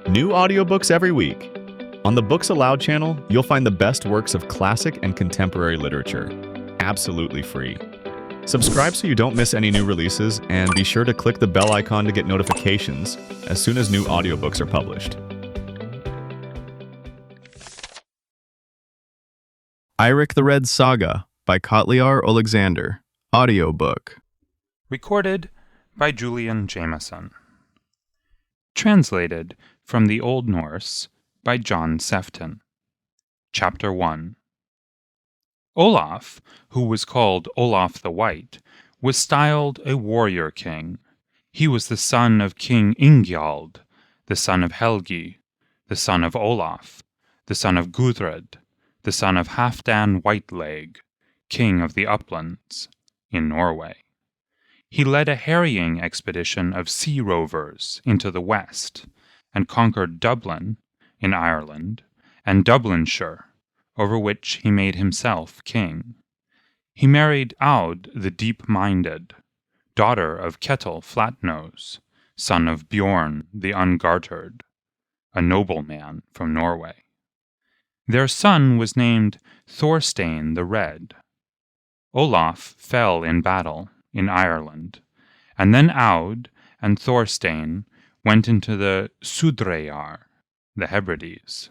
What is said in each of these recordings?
New audiobooks every week. On the Books Aloud channel, you'll find the best works of classic and contemporary literature, absolutely free. Subscribe so you don't miss any new releases, and be sure to click the bell icon to get notifications as soon as new audiobooks are published. Eirik the Red Saga by Kotliar Aleksandr. Audiobook. Recorded by Julian Jameson. Translated from the Old Norse by John Sefton. Chapter 1. Olaf, who was called Olaf the White, was styled a warrior king. He was the son of King Ingjald, the son of Helgi, the son of Olaf, the son of Gudred, the son of Halfdan Whiteleg, king of the uplands, in Norway. He led a harrying expedition of sea rovers into the west, and conquered Dublin, in Ireland, and Dublinshire, over which he made himself king. He married Aud the Deep-Minded, daughter of Ketil Flatnose, son of Bjorn the Ungartered, a nobleman from Norway. Their son was named Thorstein the Red. Olaf fell in battle in Ireland, and then Aud and Thorstein went into the Sudreyjar, the Hebrides.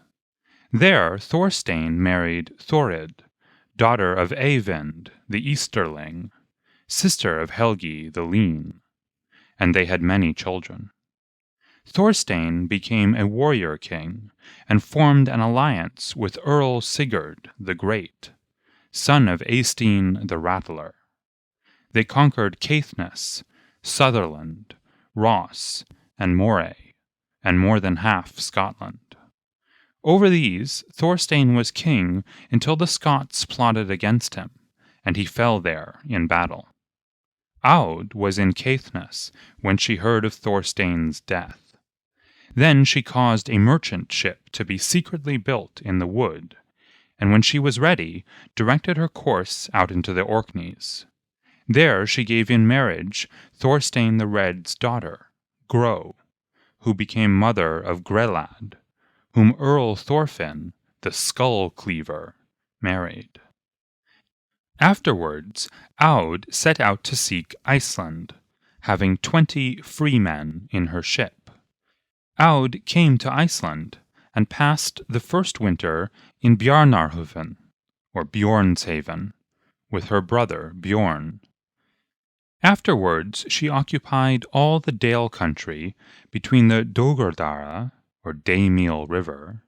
There Thorstein married Thorid, daughter of Eyvind the Easterling, sister of Helgi the Lean, and they had many children. Thorstein became a warrior king and formed an alliance with Earl Sigurd the Great, son of Eystein the Rattler. They conquered Caithness, Sutherland, Ross, and Moray, and more than half Scotland. Over these Thorstein was king until the Scots plotted against him, and he fell there in battle. Aud was in Caithness when she heard of Thorstein's death. Then she caused a merchant ship to be secretly built in the wood, and when she was ready, directed her course out into the Orkneys. There she gave in marriage Thorstein the Red's daughter, Gro, who became mother of Grelad, whom Earl Thorfinn, the Skull Cleaver, married. Afterwards, Aud set out to seek Iceland, having 20 free men in her ship. Aud came to Iceland and passed the first winter in Bjarnarhöfn, or Bjornshaven, with her brother Bjorn. Afterwards she occupied all the Dale country between the Dogurdara, or Daymeel River,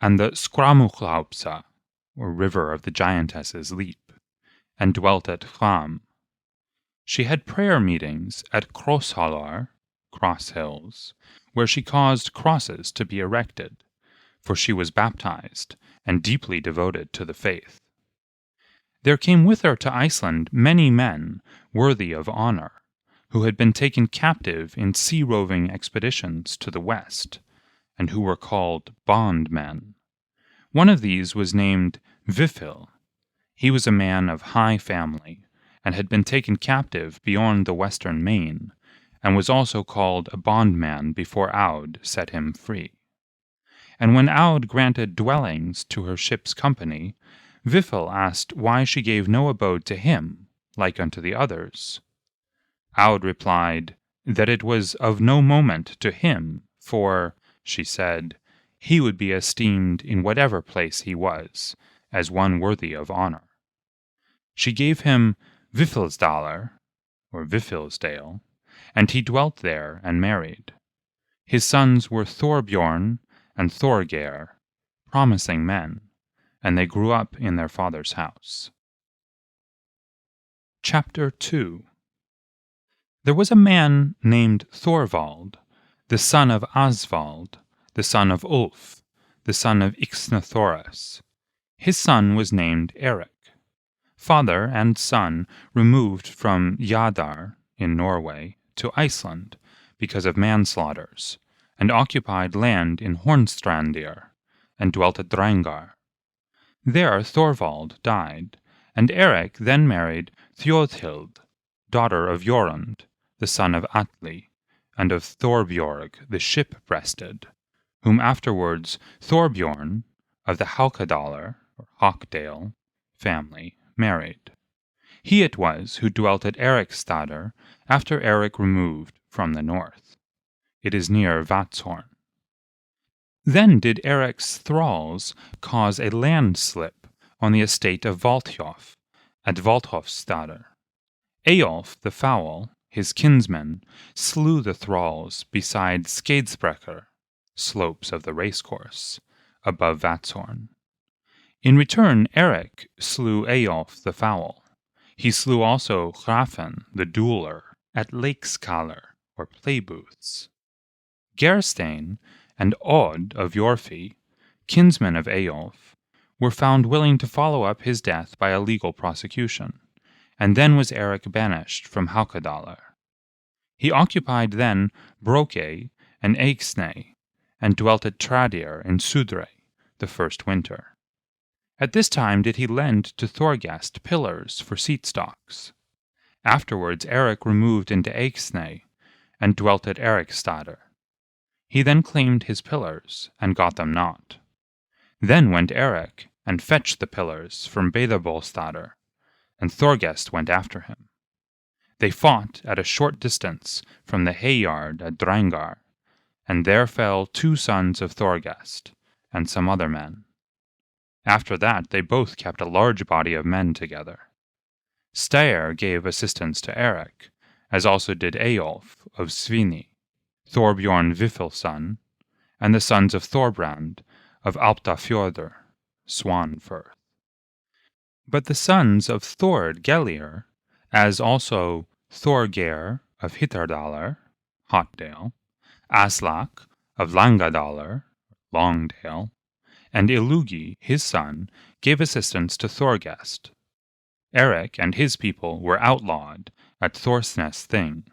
and the Skramuhlaupsa, or River of the Giantess's Leap, and dwelt at Hram. She had prayer meetings at Krosshallar, Cross Hills, where she caused crosses to be erected, for she was baptized and deeply devoted to the faith. There came with her to Iceland many men worthy of honor, who had been taken captive in sea-roving expeditions to the west, and who were called bondmen. One of these was named Vifil. He was a man of high family, and had been taken captive beyond the western main, and was also called a bondman before Aud set him free. And when Aud granted dwellings to her ship's company, Vifil asked why she gave no abode to him, like unto the others. Aud replied, that it was of no moment to him, for, she said, he would be esteemed in whatever place he was, as one worthy of honor. She gave him Vifilsdalr, or Vifilsdale, and he dwelt there and married. His sons were Thorbjorn and Thorgeir, promising men, and they grew up in their father's house. Chapter 2. There was a man named Thorvald, the son of Asvald, the son of Ulf, the son of Ixnathoras. His son was named Eirik. Father and son removed from Jadar in Norway to Iceland because of manslaughters, and occupied land in Hornstrandir, and dwelt at Drangar. There Thorvald died, and Eirik then married Thjodhild, daughter of Jorund, the son of Atli, and of Thorbjorg the ship-breasted, whom afterwards Thorbjorn of the Haukadalr, or Hawkdale, family married. He it was who dwelt at Erikstadr after Eirik removed from the north. It is near Vatshorn. Then did Eirik's thralls cause a landslip on the estate of Valthjof at Valthofstadr. Eyjolf the Foul, his kinsman, slew the thralls beside Skeidsbrekkr, slopes of the racecourse, above Vatshorn. In return Eirik slew Eyjolf the Foul. He slew also Hrafn the Dueler at Leikskaller, or play booths. Gerstein and Odd of Yorfi, kinsmen of Eyjolf, were found willing to follow up his death by a legal prosecution, and then was Eirik banished from Haukadalr. He occupied then Brokey and Eiksney, and dwelt at Tradir in Sudrey the first winter. At this time did he lend to Thorgest pillars for seat stocks. Afterwards Eirik removed into Eiksney, and dwelt at Erikstadr. He then claimed his pillars, and got them not. Then went Eirik, and fetched the pillars from Beðabolstadr, and Thorgest went after him. They fought at a short distance from the hay-yard at Drangar, and there fell 2 sons of Thorgest, and some other men. After that they both kept a large body of men together. Steyr gave assistance to Eirik, as also did Eyjolf of Svini, Thorbjorn Vifilson, and the sons of Thorbrand of Alptafjordr, Swanfirth. But the sons of Thord Gellir, as also Thorgeir of Hittardalr, Hotdale, Aslak of Langadalr, Longdale, and Illugi, his son, gave assistance to Thorgest. Eirik and his people were outlawed at Thorsnes Thing.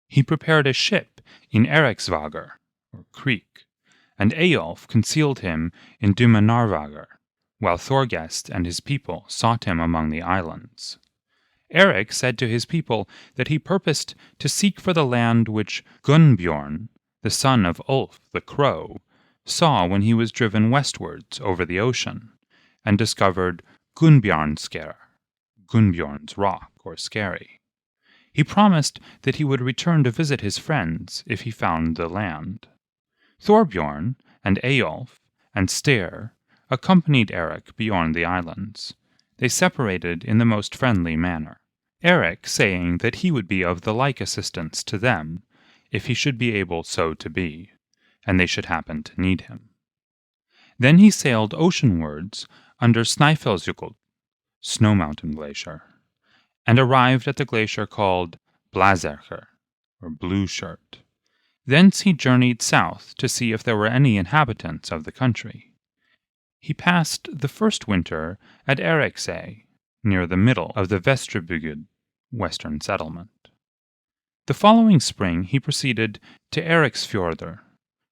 He prepared a ship in Eriksvagr, or creek, and Eyjolf concealed him in Dumanarvagr, while Thorgest and his people sought him among the islands. Eirik said to his people that he purposed to seek for the land which Gunnbjorn, the son of Ulf the Crow, saw when he was driven westwards over the ocean, and discovered Gunnbjarnsker, Gunnbjorn's rock or skerry. He promised that he would return to visit his friends if he found the land. Thorbjorn and Eyjolf and Styr accompanied Eirik beyond the islands. They separated in the most friendly manner, Eirik saying that he would be of the like assistance to them if he should be able so to be, and they should happen to need him. Then he sailed oceanwards under Snæfellsjökull, Snow Mountain Glacier, and arrived at the glacier called Blazerker, or Blue Shirt. Thence he journeyed south to see if there were any inhabitants of the country. He passed the first winter at Eriksey, near the middle of the Vestribygd, western settlement. The following spring he proceeded to Eriksfjordr,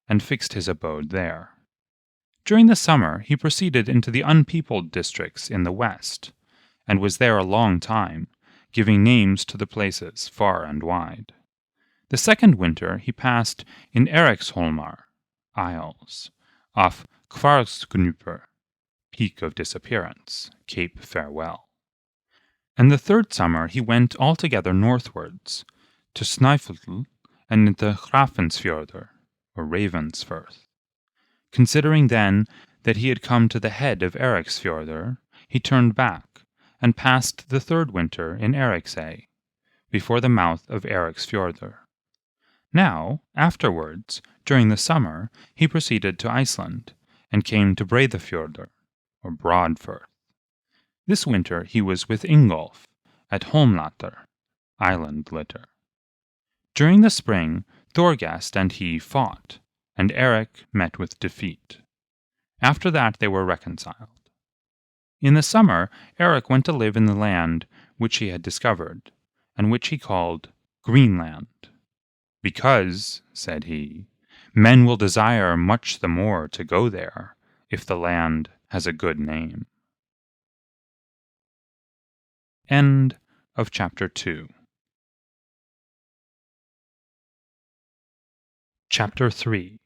and fixed his abode there. During the summer he proceeded into the unpeopled districts in the west, and was there a long time, giving names to the places far and wide. The second winter he passed in Eriksholmar, Isles, off Kvarsgnupr, Peak of Disappearance, Cape Farewell. And the third summer he went altogether northwards, to Snæfell and into Hrafnsfjordr, or Ravensfirth. Considering then that he had come to the head of Eriksfjordr, he turned back, and passed the third winter in Eriksey, before the mouth of Eriksfjordr. Now, afterwards, during the summer, he proceeded to Iceland, and came to Breiðafjordr, or Broadfirth. This winter he was with Ingolf, at Holmlatr, Island Litter. During the spring, Thorgest and he fought, and Eirik met with defeat. After that they were reconciled. In the summer Eirik went to live in the land which he had discovered, and which he called Greenland. Because, said he, men will desire much the more to go there, if the land has a good name. End of chapter 2. Chapter 3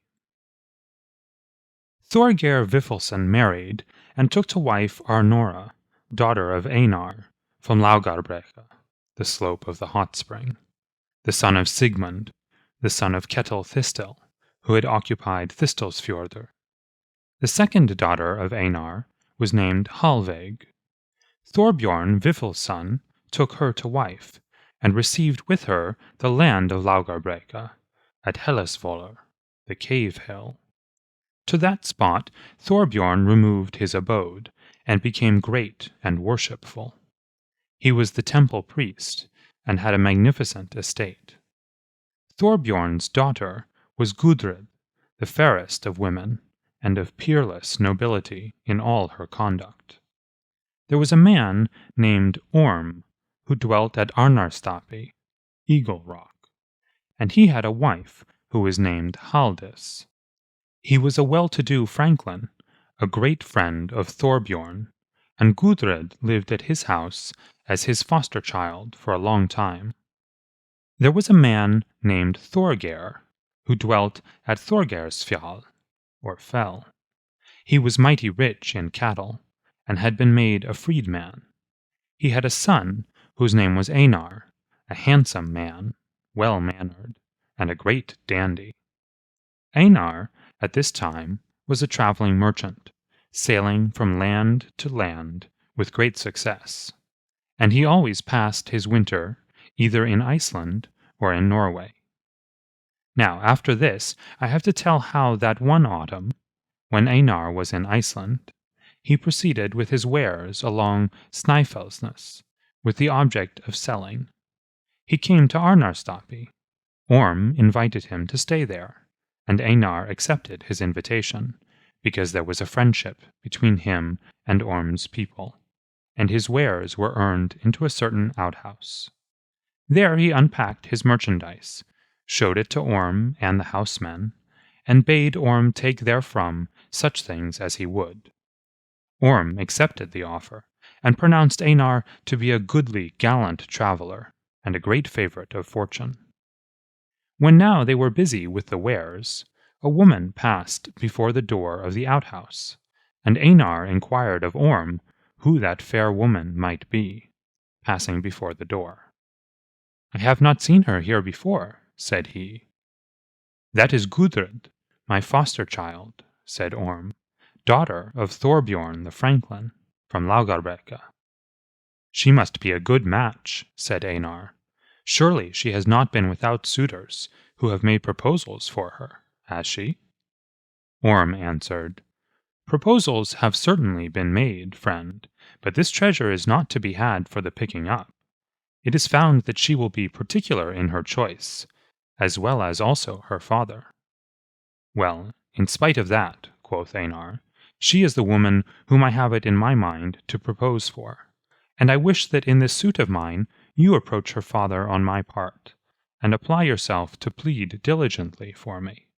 Thorgeir Vifilsson married, and took to wife Arnora, daughter of Einar, from Laugarbrekka, the slope of the hot spring, the son of Sigmund, the son of Ketil Thistil, who had occupied Thistilsfjordr. The second daughter of Einar was named Hallveig. Thorbjorn Vifilsson took her to wife, and received with her the land of Laugarbrekka, at Hellisvollr, the cave hill. To that spot Thorbjorn removed his abode, and became great and worshipful. He was the temple priest, and had a magnificent estate. Thorbjorn's daughter was Gudrid, the fairest of women, and of peerless nobility in all her conduct. There was a man named Orm, who dwelt at Arnarstapi, Eagle Rock, and he had a wife who was named Halldis. He was a well-to-do franklin, a great friend of Thorbjorn, and Gudrid lived at his house as his foster child for a long time. There was a man named Thorgeir, who dwelt at Thorgeirsfjall, or fell. He was mighty rich in cattle, and had been made a freedman. He had a son whose name was Einar, a handsome man, well-mannered, and a great dandy. Einar, at this time, was a traveling merchant, sailing from land to land with great success, and he always passed his winter either in Iceland or in Norway. Now, after this, I have to tell how that one autumn, when Einar was in Iceland, he proceeded with his wares along Snæfellsnes, with the object of selling. He came to Arnarstapi. Orm invited him to stay there, and Einar accepted his invitation, because there was a friendship between him and Orm's people, and his wares were earned into a certain outhouse. There he unpacked his merchandise, showed it to Orm and the housemen, and bade Orm take therefrom such things as he would. Orm accepted the offer, and pronounced Einar to be a goodly, gallant traveller, and a great favourite of fortune. When now they were busy with the wares, a woman passed before the door of the outhouse, and Einar inquired of Orm who that fair woman might be, passing before the door. "I have not seen her here before," said he. "That is Gudrid, my foster child," said Orm, "daughter of Thorbjorn the franklin, from Laugarbrekka." "She must be a good match," said Einar. "Surely she has not been without suitors who have made proposals for her, has she?" Orm answered, "Proposals have certainly been made, friend, but this treasure is not to be had for the picking up. It is found that she will be particular in her choice, as well as also her father." "Well, in spite of that," quoth Einar, "she is the woman whom I have it in my mind to propose for, and I wish that in this suit of mine you approach her father on my part, and apply yourself to plead diligently for me,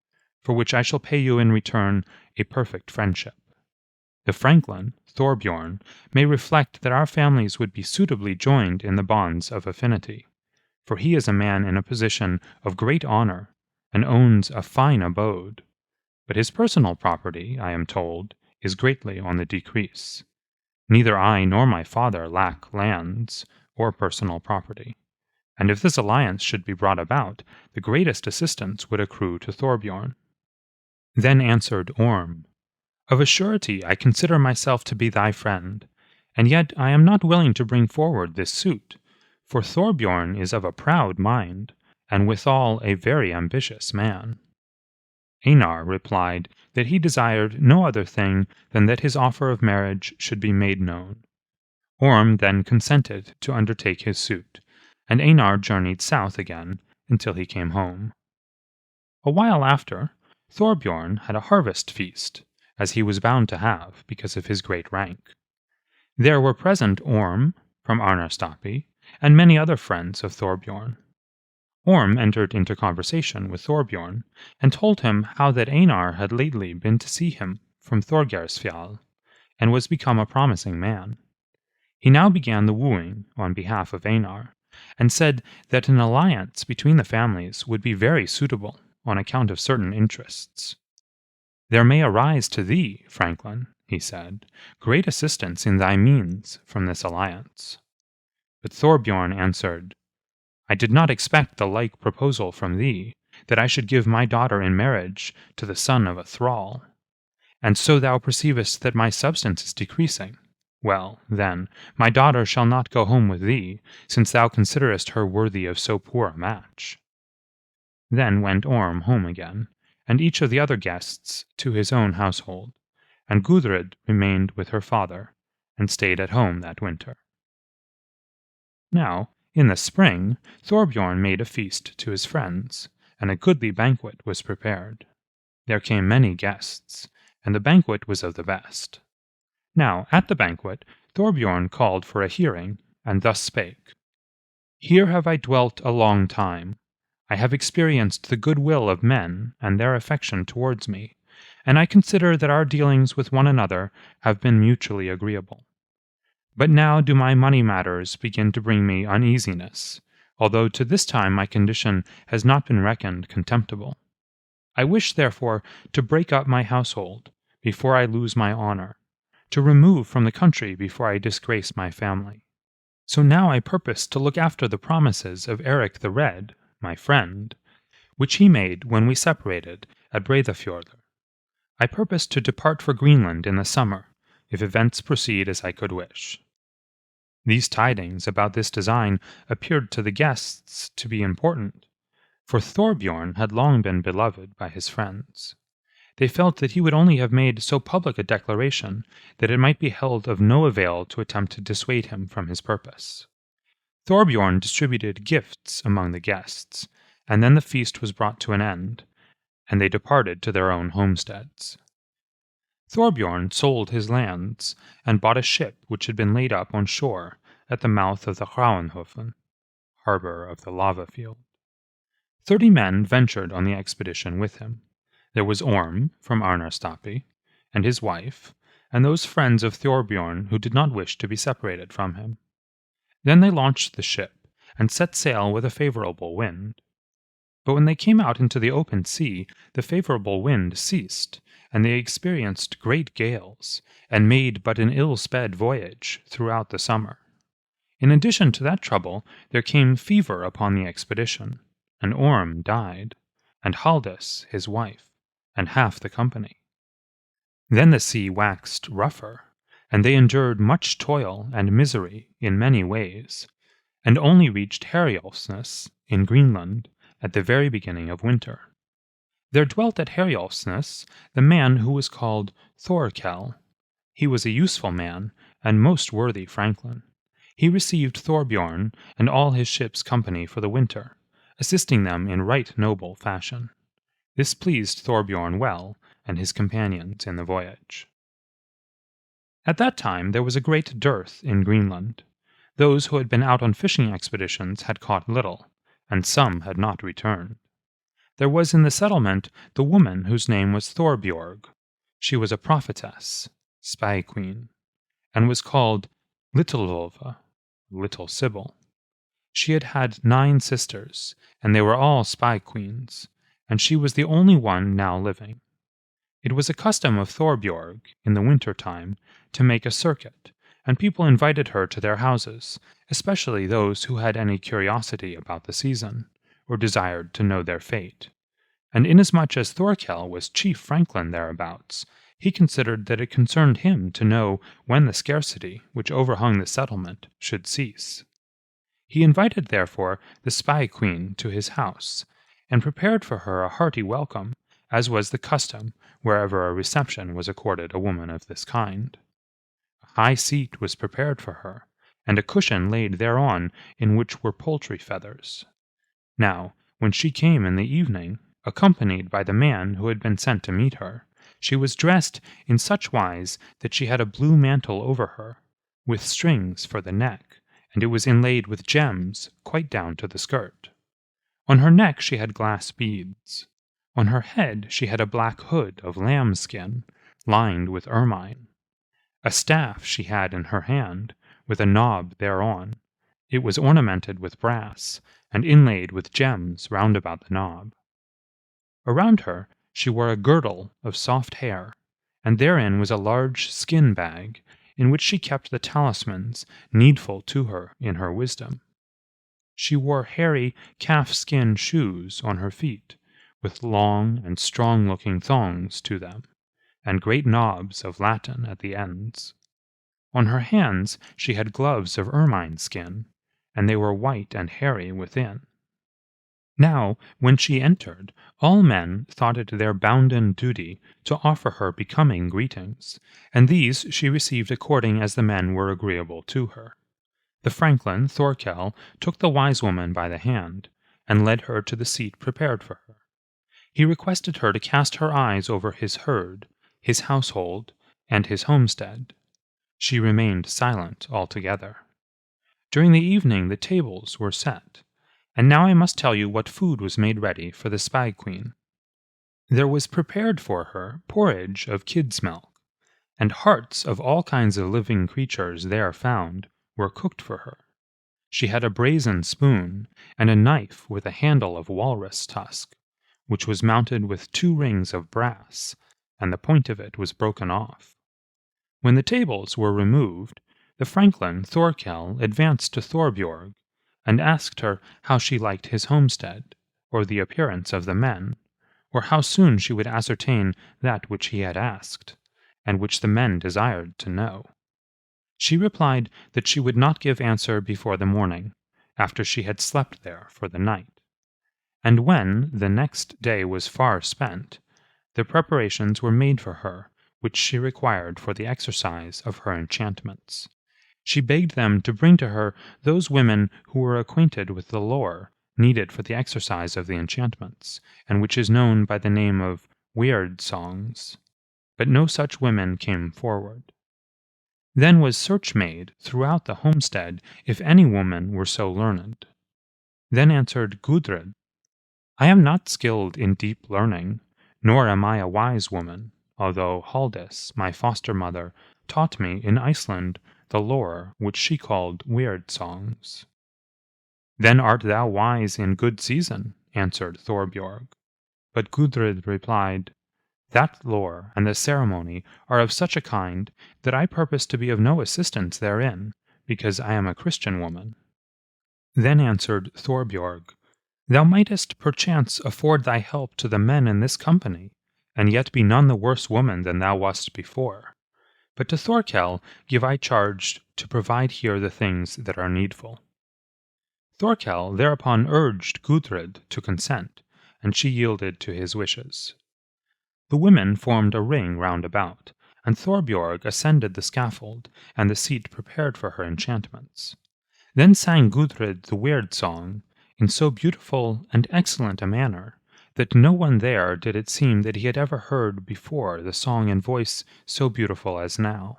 for which I shall pay you in return a perfect friendship. The franklin, Thorbjorn, may reflect that our families would be suitably joined in the bonds of affinity, for he is a man in a position of great honour, and owns a fine abode, but his personal property, I am told, is greatly on the decrease. Neither I nor my father lack lands or personal property, and if this alliance should be brought about, the greatest assistance would accrue to Thorbjorn." Then answered Orm, "Of a surety I consider myself to be thy friend, and yet I am not willing to bring forward this suit, for Thorbjorn is of a proud mind, and withal a very ambitious man." Einar replied that he desired no other thing than that his offer of marriage should be made known. Orm then consented to undertake his suit, and Einar journeyed south again until he came home. A while after, Thorbjorn had a harvest feast, as he was bound to have because of his great rank. There were present Orm, from Arnarstapi, and many other friends of Thorbjorn. Orm entered into conversation with Thorbjorn, and told him how that Einar had lately been to see him from Thorgeirsfjall, and was become a promising man. He now began the wooing on behalf of Einar, and said that an alliance between the families would be very suitable, on account of certain interests. "There may arise to thee, Franklin," he said, "great assistance in thy means from this alliance." But Thorbjorn answered, "I did not expect the like proposal from thee, that I should give my daughter in marriage to the son of a thrall. And so thou perceivest that my substance is decreasing. Well, then, my daughter shall not go home with thee, since thou considerest her worthy of so poor a match." Then went Orm home again, and each of the other guests to his own household, and Gudrid remained with her father, and stayed at home that winter. Now, in the spring, Thorbjorn made a feast to his friends, and a goodly banquet was prepared. There came many guests, and the banquet was of the best. Now, at the banquet, Thorbjorn called for a hearing, and thus spake: "Here have I dwelt a long time. I have experienced the good will of men and their affection towards me, and I consider that our dealings with one another have been mutually agreeable. But now do my money matters begin to bring me uneasiness, although to this time my condition has not been reckoned contemptible. I wish, therefore, to break up my household, before I lose my honour, to remove from the country before I disgrace my family. So now I purpose to look after the promises of Eirik the Red, my friend, which he made when we separated at Breidafjordr. I purpose to depart for Greenland in the summer, if events proceed as I could wish." These tidings about this design appeared to the guests to be important, for Thorbjorn had long been beloved by his friends. They felt that he would only have made so public a declaration that it might be held of no avail to attempt to dissuade him from his purpose. Thorbjorn distributed gifts among the guests, and then the feast was brought to an end, and they departed to their own homesteads. Thorbjorn sold his lands, and bought a ship which had been laid up on shore at the mouth of the Hraunhofen, harbour of the lava field. 30 men ventured on the expedition with him. There was Orm from Arnarstapi, and his wife, and those friends of Thorbjorn who did not wish to be separated from him. Then they launched the ship, and set sail with a favourable wind. But when they came out into the open sea, the favourable wind ceased, and they experienced great gales, and made but an ill-sped voyage throughout the summer. In addition to that trouble, there came fever upon the expedition, and Orm died, and Halldis his wife, and half the company. Then the sea waxed rougher, and they endured much toil and misery in many ways, and only reached Herjolfsnes in Greenland at the very beginning of winter. There dwelt at Herjolfsnes the man who was called Thorkel. He was a useful man, and most worthy franklin. He received Thorbjorn and all his ship's company for the winter, assisting them in right noble fashion. This pleased Thorbjorn well, and his companions in the voyage. At that time there was a great dearth in Greenland. Those who had been out on fishing expeditions had caught little, and some had not returned. There was in the settlement the woman whose name was Thorbjorg. She was a prophetess, spy queen, and was called Littlvolva, Little Sibyl. She had had 9 sisters, and they were all spy queens, and she was the only one now living. It was a custom of Thorbjorg, in the winter time, to make a circuit, and people invited her to their houses, especially those who had any curiosity about the season, or desired to know their fate. And inasmuch as Thorkel was chief franklin thereabouts, he considered that it concerned him to know when the scarcity which overhung the settlement should cease. He invited, therefore, the spy queen to his house, and prepared for her a hearty welcome, as was the custom wherever a reception was accorded a woman of this kind. A high seat was prepared for her, and a cushion laid thereon in which were poultry feathers. Now, when she came in the evening, accompanied by the man who had been sent to meet her, she was dressed in such wise that she had a blue mantle over her, with strings for the neck, and it was inlaid with gems quite down to the skirt. On her neck she had glass beads. On her head she had a black hood of lambskin, lined with ermine. A staff she had in her hand, with a knob thereon. It was ornamented with brass, and inlaid with gems round about the knob. Around her she wore a girdle of soft hair, and therein was a large skin bag, in which she kept the talismans needful to her in her wisdom. She wore hairy calf-skin shoes on her feet, with long and strong-looking thongs to them, and great knobs of latten at the ends. On her hands she had gloves of ermine skin, and they were white and hairy within. Now, when she entered, all men thought it their bounden duty to offer her becoming greetings, and these she received according as the men were agreeable to her. The franklin, Thorkell, took the wise woman by the hand, and led her to the seat prepared for her. He requested her to cast her eyes over his herd, his household, and his homestead. She remained silent altogether. During the evening the tables were set, and now I must tell you what food was made ready for the Spy Queen. There was prepared for her porridge of kid's milk, and hearts of all kinds of living creatures there found were cooked for her. She had a brazen spoon, and a knife with a handle of walrus tusk, which was mounted with 2 rings of brass, and the point of it was broken off. When the tables were removed, the franklin Thorkell advanced to Thorbjorg, and asked her how she liked his homestead, or the appearance of the men, or how soon she would ascertain that which he had asked, and which the men desired to know. She replied that she would not give answer before the morning, after she had slept there for the night. And when the next day was far spent, the preparations were made for her which she required for the exercise of her enchantments. She begged them to bring to her those women who were acquainted with the lore needed for the exercise of the enchantments, and which is known by the name of weird songs. But no such women came forward. Then was search made throughout the homestead if any woman were so learned. Then answered Gudrid, I am not skilled in deep learning, nor am I a wise woman, although Halldis, my foster-mother, taught me in Iceland the lore which she called weird songs. Then art thou wise in good season, answered Thorbjorg. But Gudrid replied, That lore and the ceremony are of such a kind that I purpose to be of no assistance therein, because I am a Christian woman. Then answered Thorbjorg, Thou mightest perchance afford thy help to the men in this company, and yet be none the worse woman than thou wast before. But to Thorkell give I charge to provide here the things that are needful. Thorkell thereupon urged Gudrid to consent, and she yielded to his wishes. The women formed a ring round about, and Thorbjorg ascended the scaffold and the seat prepared for her enchantments. Then sang Gudrid the weird song, in so beautiful and excellent a manner, that no one there did it seem that he had ever heard before the song in voice so beautiful as now.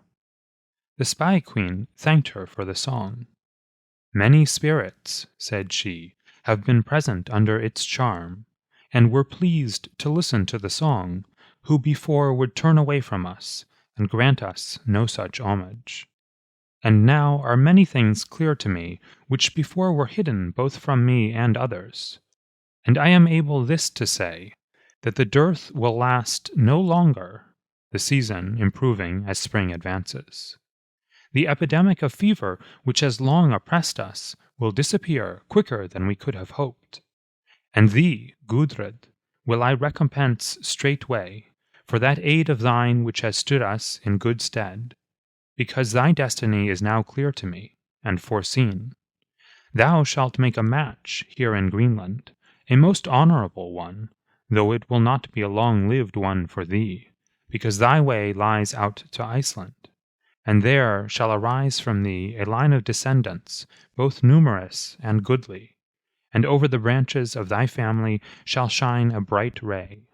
The Spy Queen thanked her for the song. Many spirits, said she, have been present under its charm, and were pleased to listen to the song, who before would turn away from us, and grant us no such homage. And now are many things clear to me, which before were hidden both from me and others. And I am able this to say, that the dearth will last no longer, the season improving as spring advances. The epidemic of fever which has long oppressed us will disappear quicker than we could have hoped. And thee, Gudrid, will I recompense straightway for that aid of thine which has stood us in good stead, because thy destiny is now clear to me, and foreseen. Thou shalt make a match here in Greenland, a most honourable one, though it will not be a long-lived one for thee, because thy way lies out to Iceland, and there shall arise from thee a line of descendants, both numerous and goodly, and over the branches of thy family shall shine a bright ray.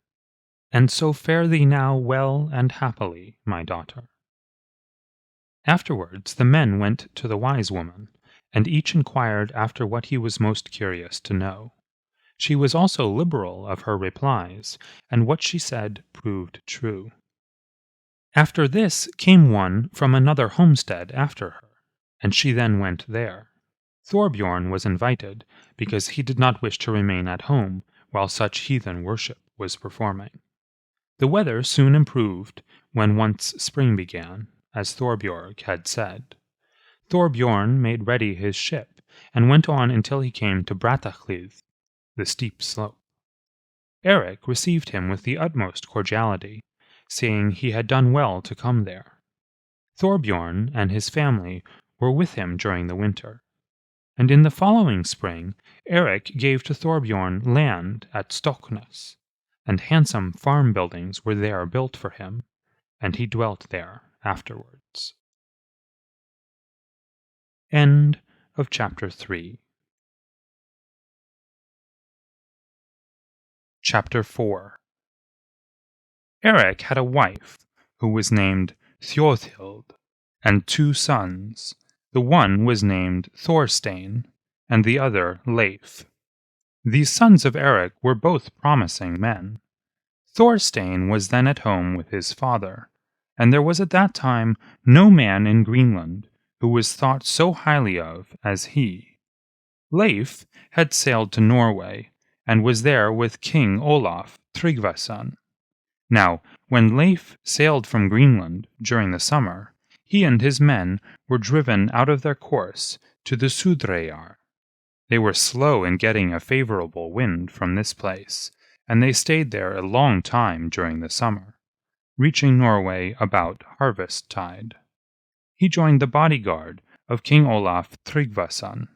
And so fare thee now well and happily, my daughter. Afterwards the men went to the wise woman, and each inquired after what he was most curious to know. She was also liberal of her replies, and what she said proved true. After this came one from another homestead after her, and she then went there. Thorbjorn was invited, because he did not wish to remain at home while such heathen worship was performing. The weather soon improved when once spring began, as Thorbjorg had said. Thorbjorn made ready his ship and went on until he came to Brattahlid, the steep slope. Eirik received him with the utmost cordiality, saying he had done well to come there. Thorbjorn and his family were with him during the winter. And in the following spring, Eirik gave to Thorbjorn land at Stoknes, and handsome farm buildings were there built for him, and he dwelt there afterwards. End of chapter 3. Chapter 4. Eirik had a wife who was named Thjothild, and 2 sons. The one was named Thorstein, and the other Leif. These sons of Eirik were both promising men. Thorstein was then at home with his father, and there was at that time no man in Greenland who was thought so highly of as he. Leif had sailed to Norway, and was there with King Olaf Tryggvason. Now, when Leif sailed from Greenland during the summer, he and his men were driven out of their course to the Sudreyjar. They were slow in getting a favorable wind from this place, and they stayed there a long time during the summer, reaching Norway about harvest tide. He joined the bodyguard of King Olaf Tryggvason,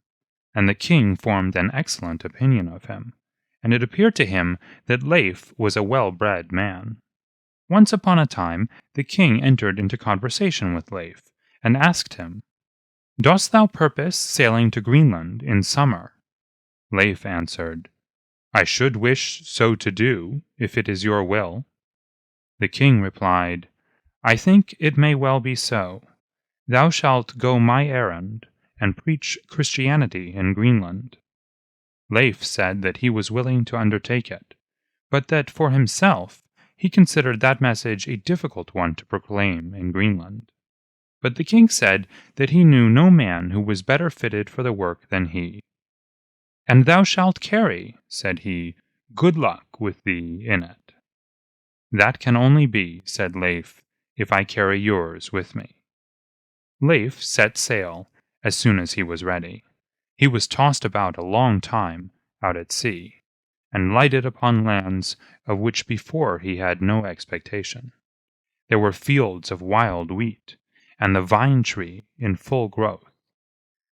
and the king formed an excellent opinion of him, and it appeared to him that Leif was a well-bred man. Once upon a time the king entered into conversation with Leif, and asked him, "Dost thou purpose sailing to Greenland in summer?" Leif answered, "I should wish so to do, if it is your will." The king replied, "I think it may well be so. Thou shalt go my errand, and preach Christianity in Greenland." Leif said that he was willing to undertake it, but that for himself he considered that message a difficult one to proclaim in Greenland. But the king said that he knew no man who was better fitted for the work than he. "And thou shalt carry," said he, "good luck with thee in it." "That can only be," said Leif, "if I carry yours with me." Leif set sail as soon as he was ready. He was tossed about a long time out at sea, and lighted upon lands of which before he had no expectation. There were fields of wild wheat, and the vine tree in full growth.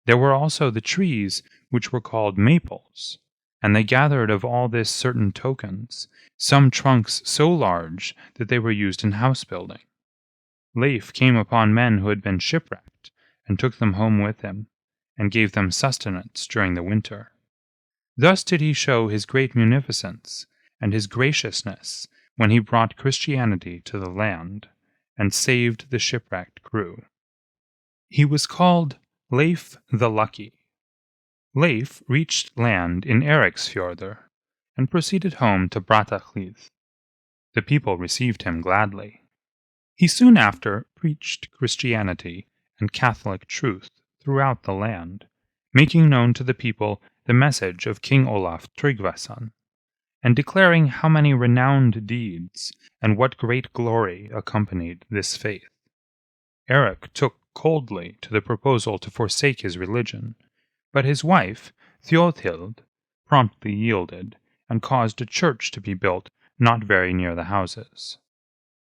There were also the trees which were called maples, and they gathered of all this certain tokens, some trunks so large that they were used in house building. Leif came upon men who had been shipwrecked, and took them home with him, and gave them sustenance during the winter. Thus did he show his great munificence and his graciousness when he brought Christianity to the land, and saved the shipwrecked crew. He was called Leif the Lucky. Leif reached land in Eriksfjordr, and proceeded home to Brattahlid. The people received him gladly. He soon after preached Christianity and Catholic truth throughout the land, making known to the people the message of King Olaf Tryggvason, and declaring how many renowned deeds and what great glory accompanied this faith. Eirik took coldly to the proposal to forsake his religion, but his wife, Thjothild, promptly yielded, and caused a church to be built not very near the houses.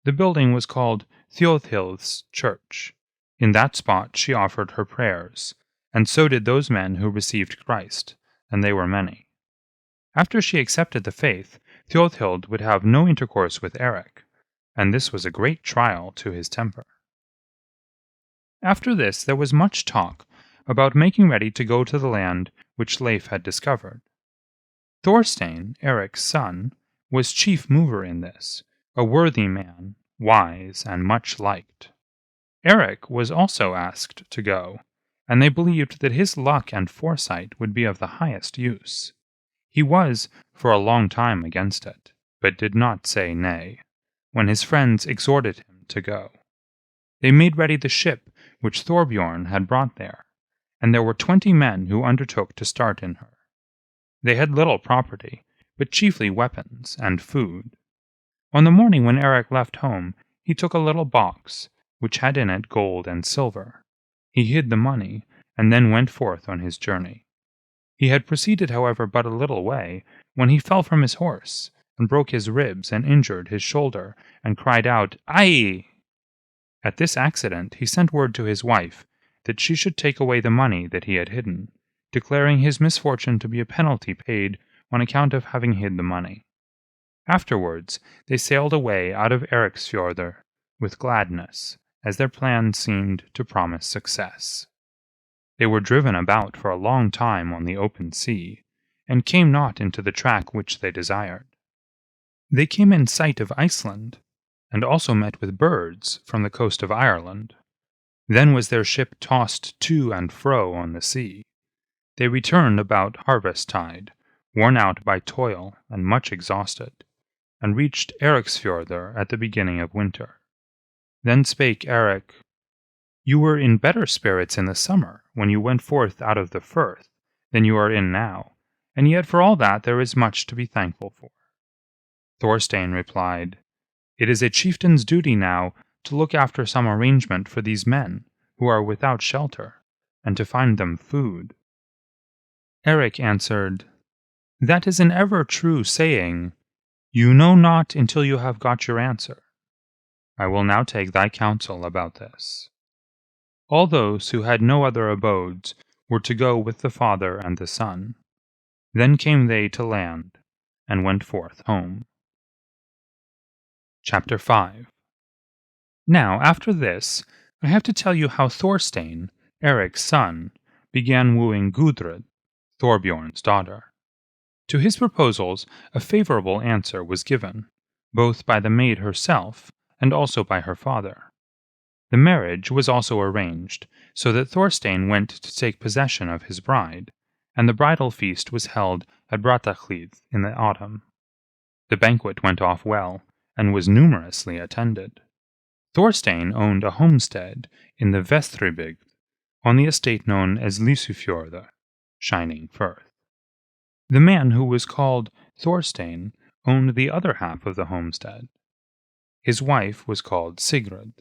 The building was called Thjothild's Church. In that spot she offered her prayers, and so did those men who received Christ, and they were many. After she accepted the faith, Thjothild would have no intercourse with Eirik, and this was a great trial to his temper. After this there was much talk about making ready to go to the land which Leif had discovered. Thorstein, Eirik's son, was chief mover in this, a worthy man, wise and much liked. Eirik was also asked to go, and they believed that his luck and foresight would be of the highest use. He was for a long time against it, but did not say nay, when his friends exhorted him to go. They made ready the ship which Thorbjorn had brought there, and there were 20 men who undertook to start in her. They had little property, but chiefly weapons and food. On the morning when Eirik left home, he took a little box, which had in it gold and silver. He hid the money, and then went forth on his journey. He had proceeded, however, but a little way, when he fell from his horse, and broke his ribs, and injured his shoulder, and cried out, "Ai!" At this accident he sent word to his wife that she should take away the money that he had hidden, declaring his misfortune to be a penalty paid on account of having hid the money. Afterwards they sailed away out of Eriksfjordr with gladness, as their plan seemed to promise success. They were driven about for a long time on the open sea, and came not into the track which they desired. They came in sight of Iceland, and also met with birds from the coast of Ireland. Then was their ship tossed to and fro on the sea. They returned about harvest-tide, worn out by toil and much exhausted, and reached Eriksfjordr at the beginning of winter. Then spake Eirik, "You were in better spirits in the summer, when you went forth out of the firth, than you are in now, and yet for all that there is much to be thankful for." Thorstein replied, "It is a chieftain's duty now to look after some arrangement for these men, who are without shelter, and to find them food." Eirik answered, "That is an ever true saying, 'You know not until you have got your answer.' I will now take thy counsel about this." All those who had no other abodes were to go with the father and the son. Then came they to land, and went forth home. Chapter 5. Now, after this, I have to tell you how Thorstein, Eirik's son, began wooing Gudrid, Thorbjorn's daughter. To his proposals a favourable answer was given, both by the maid herself and also by her father. The marriage was also arranged, so that Thorstein went to take possession of his bride, and the bridal feast was held at Brattahlid in the autumn. The banquet went off well, and was numerously attended. Thorstein owned a homestead in the Vestribygd, on the estate known as Lysufjordr, Shining Firth. The man who was called Thorstein owned the other half of the homestead. His wife was called Sigrid.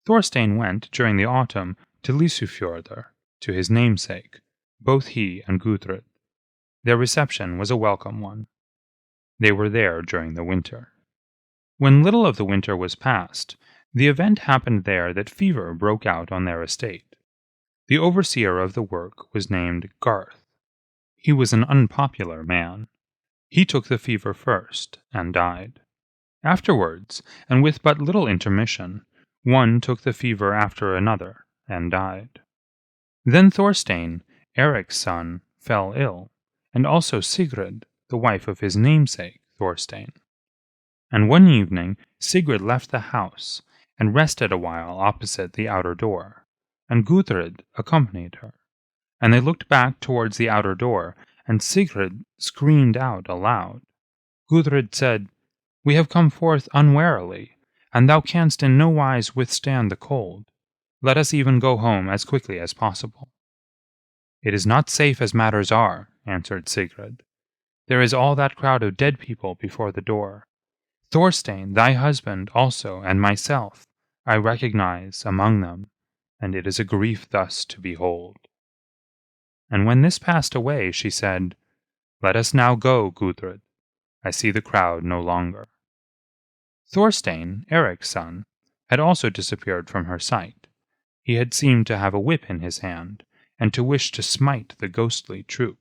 Thorstein went during the autumn to Lysufjordr, to his namesake, both he and Gudrid. Their reception was a welcome one. They were there during the winter. When little of the winter was past, the event happened there that fever broke out on their estate. The overseer of the work was named Garth. He was an unpopular man. He took the fever first, and died. Afterwards, and with but little intermission, one took the fever after another, and died. Then Thorstein, Eirik's son, fell ill, and also Sigrid, the wife of his namesake, Thorstein. And one evening Sigrid left the house, and rested a while opposite the outer door, and Gudrid accompanied her. And they looked back towards the outer door, and Sigrid screamed out aloud. Gudrid said, "We have come forth unwarily, and thou canst in no wise withstand the cold. Let us even go home as quickly as possible." "It is not safe as matters are," answered Sigrid. "There is all that crowd of dead people before the door. Thorstein, thy husband also, and myself, I recognize among them, and it is a grief thus to behold." And when this passed away, she said, "Let us now go, Gudrid. I see the crowd no longer." Thorstein, Eirik's son, had also disappeared from her sight. He had seemed to have a whip in his hand, and to wish to smite the ghostly troop.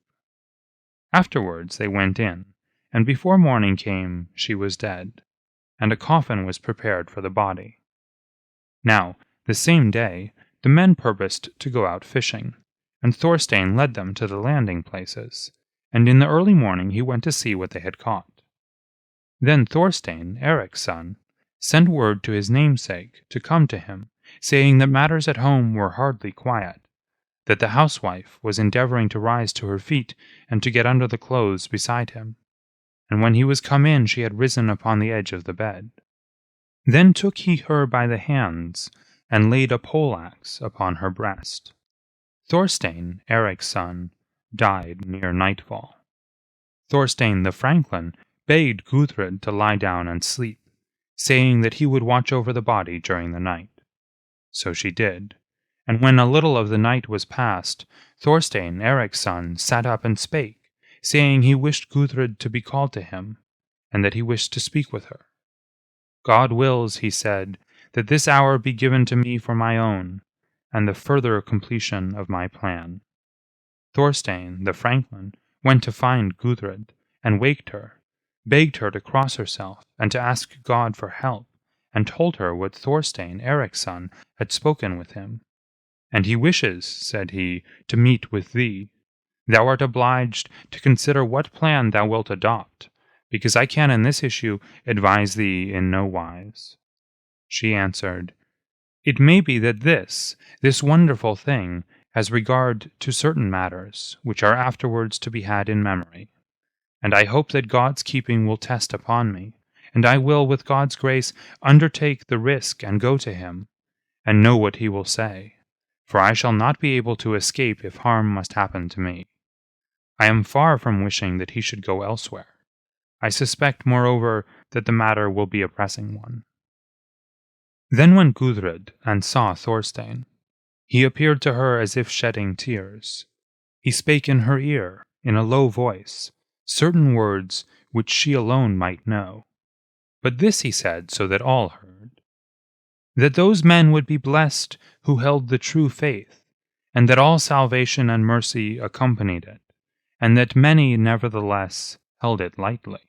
Afterwards they went in, and before morning came she was dead, and a coffin was prepared for the body. Now, the same day, the men purposed to go out fishing, and Thorstein led them to the landing places, and in the early morning he went to see what they had caught. Then Thorstein, Eirik's son, sent word to his namesake to come to him, saying that matters at home were hardly quiet, that the housewife was endeavouring to rise to her feet and to get under the clothes beside him, and when he was come in she had risen upon the edge of the bed. Then took he her by the hands, and laid a poleaxe upon her breast. Thorstein, Eirik's son, died near nightfall. Thorstein the franklin bade Gudrid to lie down and sleep, saying that he would watch over the body during the night. So she did, and when a little of the night was past, Thorstein, Erik's son, sat up and spake, saying he wished Gudrid to be called to him, and that he wished to speak with her. God wills, he said, that this hour be given to me for my own, and the further completion of my plan. Thorstein, the franklin, went to find Gudrid, and waked her, begged her to cross herself, and to ask God for help, and told her what Thorstein, Erik's son, had spoken with him. And he wishes, said he, to meet with thee. Thou art obliged to consider what plan thou wilt adopt, because I can in this issue advise thee in no wise. She answered, It may be that this wonderful thing, has regard to certain matters, which are afterwards to be had in memory. And I hope that God's keeping will test upon me, and I will, with God's grace, undertake the risk and go to him, and know what he will say, for I shall not be able to escape if harm must happen to me. I am far from wishing that he should go elsewhere. I suspect, moreover, that the matter will be a pressing one. Then went Gudrid and saw Thorstein. He appeared to her as if shedding tears. He spake in her ear, in a low voice, certain words which she alone might know. But this he said so that all heard. That those men would be blessed who held the true faith, and that all salvation and mercy accompanied it, and that many nevertheless held it lightly.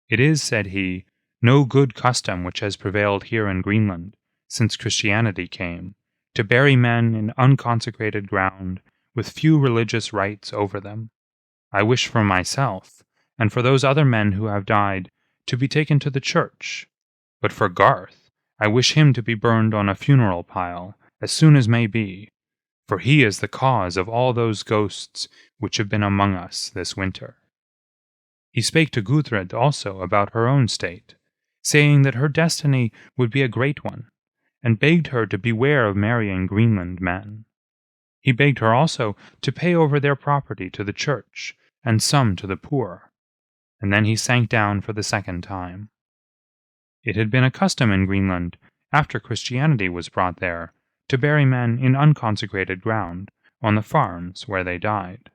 It is, said he, no good custom which has prevailed here in Greenland, since Christianity came, to bury men in unconsecrated ground, with few religious rites over them. I wish for myself, and for those other men who have died, to be taken to the church. But for Garth, I wish him to be burned on a funeral pile, as soon as may be, for he is the cause of all those ghosts which have been among us this winter. He spake to Gudrid also about her own state, saying that her destiny would be a great one, and begged her to beware of marrying Greenland men. He begged her also to pay over their property to the church, and some to the poor, and then he sank down for the second time. It had been a custom in Greenland, after Christianity was brought there, to bury men in unconsecrated ground, on the farms where they died.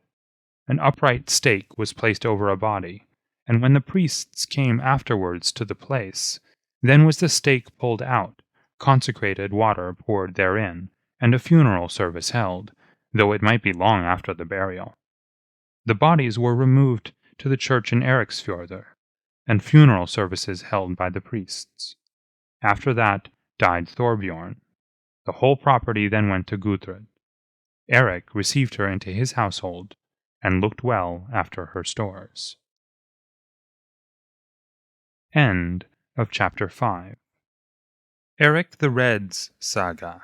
An upright stake was placed over a body, and when the priests came afterwards to the place, then was the stake pulled out, consecrated water poured therein, and a funeral service held, though it might be long after the burial. The bodies were removed to the church in Eriksfjordr, and funeral services held by the priests. After that died Thorbjorn. The whole property then went to Gudrid. Eirik received her into his household, and looked well after her stores. End of Chapter 5. Erik the Red's Saga.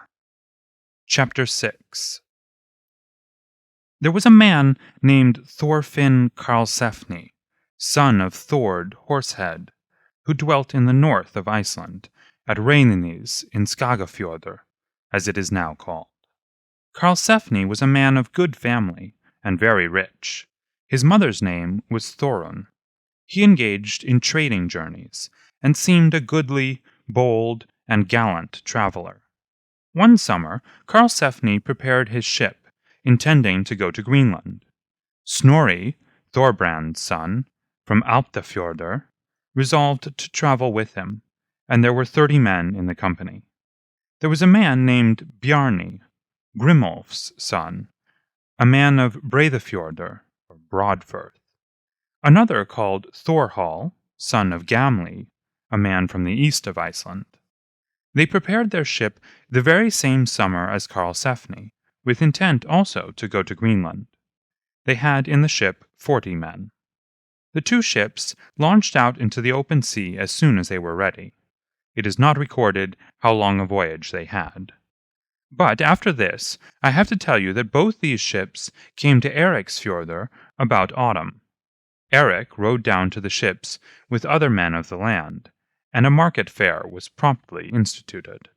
Chapter 6. There was a man named Thorfinn Karlsefni, son of Thord Horsehead, who dwelt in the north of Iceland, at Reynis in Skagafjordr, as it is now called. Karlsefni was a man of good family, and very rich. His mother's name was Thorun. He engaged in trading journeys, and seemed a goodly, bold, and gallant traveller. One summer, Karlsefni prepared his ship, intending to go to Greenland. Snorri, Thorbrand's son, from Alptafjordr, resolved to travel with him, and there were 30 men in the company. There was a man named Bjarni, Grimolf's son, a man of Breidafjordr, or Broadfirth. Another called Thorhall, son of Gamli, a man from the east of Iceland. They prepared their ship the very same summer as Karlsefni, with intent also to go to Greenland. They had in the ship 40 men. The 2 ships launched out into the open sea as soon as they were ready. It is not recorded how long a voyage they had. But after this, I have to tell you that both these ships came to Eriksfjordr about autumn. Eirik rode down to the ships with other men of the land, and a market fair was promptly instituted.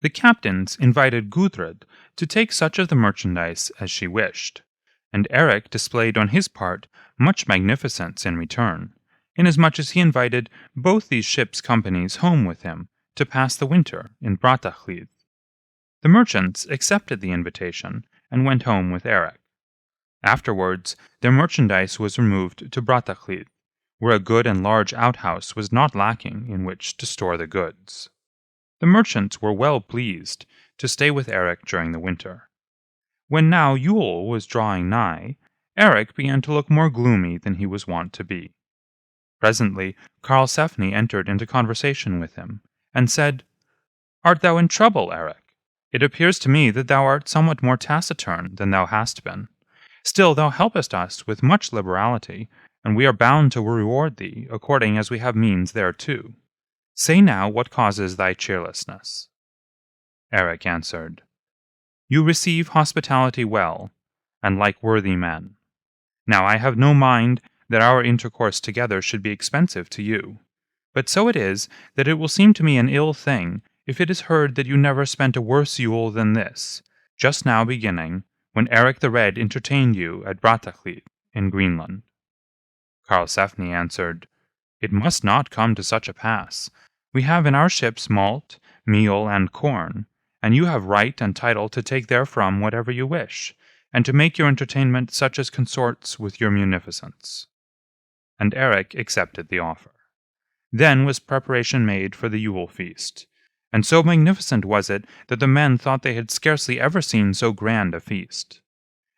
The captains invited Gudrid to take such of the merchandise as she wished, and Eirik displayed on his part much magnificence in return, inasmuch as he invited both these ships' companies home with him to pass the winter in Brattahlid. The merchants accepted the invitation and went home with Eirik. Afterwards, their merchandise was removed to Brattahlid, where a good and large outhouse was not lacking in which to store the goods. The merchants were well pleased to stay with Eirik during the winter. When now Yule was drawing nigh, Eirik began to look more gloomy than he was wont to be. Presently Karlsefni entered into conversation with him, and said, "Art thou in trouble, Eirik? It appears to me that thou art somewhat more taciturn than thou hast been. Still thou helpest us with much liberality, and we are bound to reward thee according as we have means thereto. Say now what causes thy cheerlessness." Eirik answered, "You receive hospitality well, and like worthy men. Now I have no mind that our intercourse together should be expensive to you, but so it is that it will seem to me an ill thing if it is heard that you never spent a worse Yule than this, just now beginning, when Erik the Red entertained you at Brattahlid in Greenland." Karlsefni answered, "It must not come to such a pass. We have in our ships malt, meal, and corn, and you have right and title to take therefrom whatever you wish, and to make your entertainment such as consorts with your munificence." And Eirik accepted the offer. Then was preparation made for the Yule feast, and so magnificent was it that the men thought they had scarcely ever seen so grand a feast.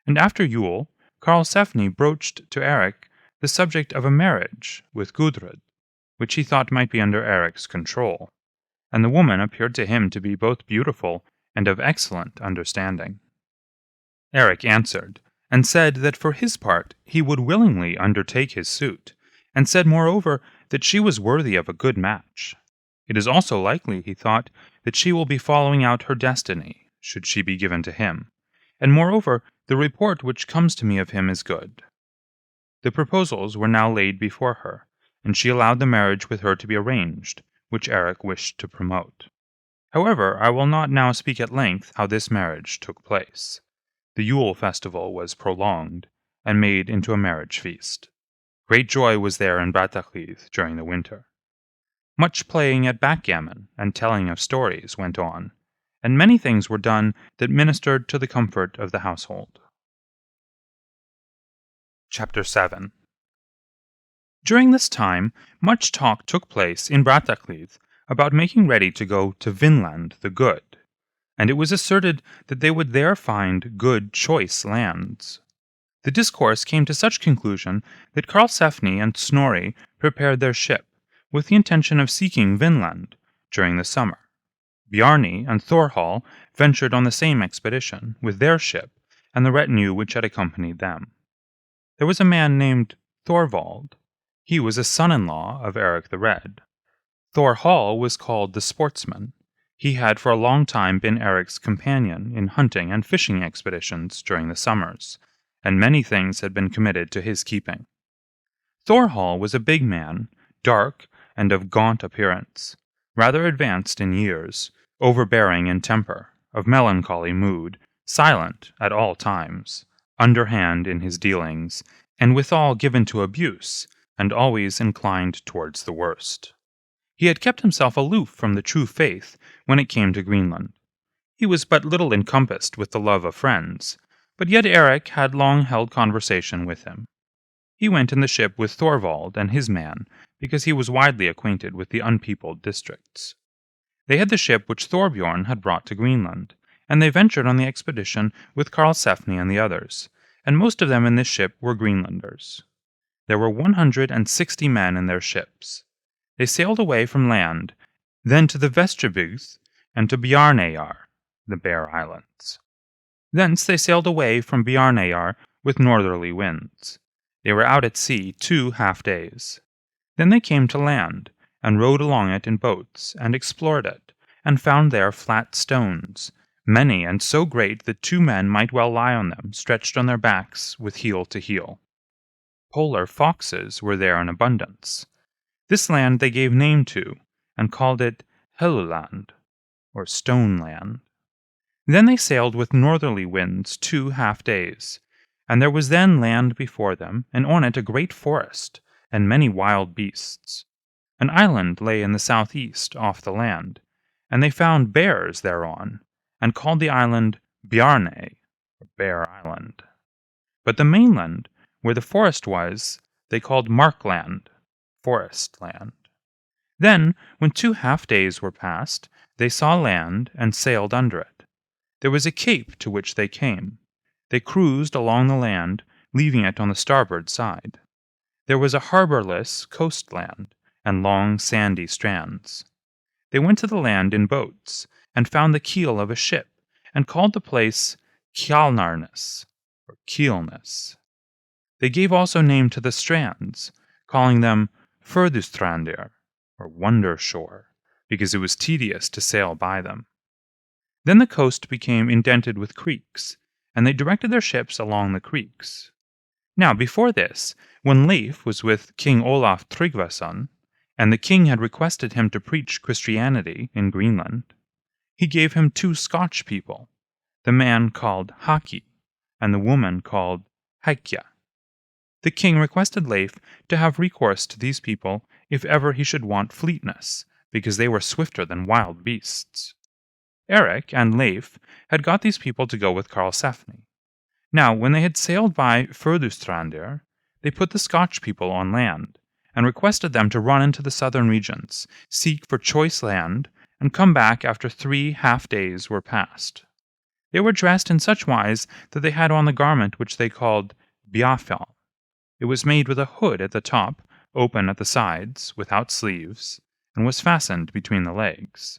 And after Yule, Karlsefni broached to Eirik the subject of a marriage with Gudrid, which he thought might be under Eirik's control, and the woman appeared to him to be both beautiful and of excellent understanding. Eirik answered, and said that for his part he would willingly undertake his suit, and said moreover that she was worthy of a good match. It is also likely, he thought, that she will be following out her destiny, should she be given to him, and moreover the report which comes to me of him is good. The proposals were now laid before her, and she allowed the marriage with her to be arranged, which Eirik wished to promote. However, I will not now speak at length how this marriage took place. The Yule festival was prolonged, and made into a marriage feast. Great joy was there in Brattahlid during the winter. Much playing at backgammon and telling of stories went on, and many things were done that ministered to the comfort of the household. Chapter 7. During this time, much talk took place in Brattahlid about making ready to go to Vinland the Good, and it was asserted that they would there find good choice lands. The discourse came to such conclusion that Karlsefni and Snorri prepared their ship, with the intention of seeking Vinland during the summer. Bjarni and Thorhall ventured on the same expedition, with their ship and the retinue which had accompanied them. There was a man named Thorvald. He was a son-in-law of Erik the Red. Thorhall was called the Sportsman. He had for a long time been Erik's companion in hunting and fishing expeditions during the summers, and many things had been committed to his keeping. Thorhall was a big man, dark and of gaunt appearance, rather advanced in years, overbearing in temper, of melancholy mood, silent at all times, underhand in his dealings, and withal given to abuse, and always inclined towards the worst. He had kept himself aloof from the true faith when it came to Greenland. He was but little encompassed with the love of friends, but yet Eirik had long held conversation with him. He went in the ship with Thorvald and his man, because he was widely acquainted with the unpeopled districts. They had the ship which Thorbjorn had brought to Greenland, and they ventured on the expedition with Karlsefni and the others, and most of them in this ship were Greenlanders. There were 160 men in their ships. They sailed away from land, then to the Vestribygd and to Bjarneyjar, the Bear Islands. Thence they sailed away from Bjarneyjar with northerly winds. They were out at sea 2 half-days. Then they came to land, and rowed along it in boats, and explored it, and found there flat stones, many and so great that 2 men might well lie on them, stretched on their backs with heel to heel. Polar foxes were there in abundance. This land they gave name to, and called it Helluland, or Stone Land. Then they sailed with northerly winds 2 half-days, and there was then land before them, and on it a great forest, and many wild beasts. An island lay in the southeast off the land, and they found bears thereon, and called the island Bjarney, or Bear Island. But the mainland, where the forest was, they called Markland, Forest Land. Then, when 2 half-days were past, they saw land and sailed under it. There was a cape to which they came. They cruised along the land, leaving it on the starboard side. There was a harbourless coastland, and long sandy strands. They went to the land in boats, and found the keel of a ship, and called the place Kjalnarnes, or Keelness. They gave also name to the strands, calling them Furdustrandir, or Wonder Shore, because it was tedious to sail by them. Then the coast became indented with creeks, and they directed their ships along the creeks. Now before this, when Leif was with King Olaf Tryggvason, and the king had requested him to preach Christianity in Greenland, he gave him 2 Scotch people, the man called Haki, and the woman called Hækja. The king requested Leif to have recourse to these people if ever he should want fleetness, because they were swifter than wild beasts. Eirik and Leif had got these people to go with Karlsefni. Now, when they had sailed by Furdustrandir, they put the Scotch people on land, and requested them to run into the southern regions, seek for choice land, and come back after 3 half-days were past. They were dressed in such wise that they had on the garment which they called biafal. It was made with a hood at the top, open at the sides, without sleeves, and was fastened between the legs.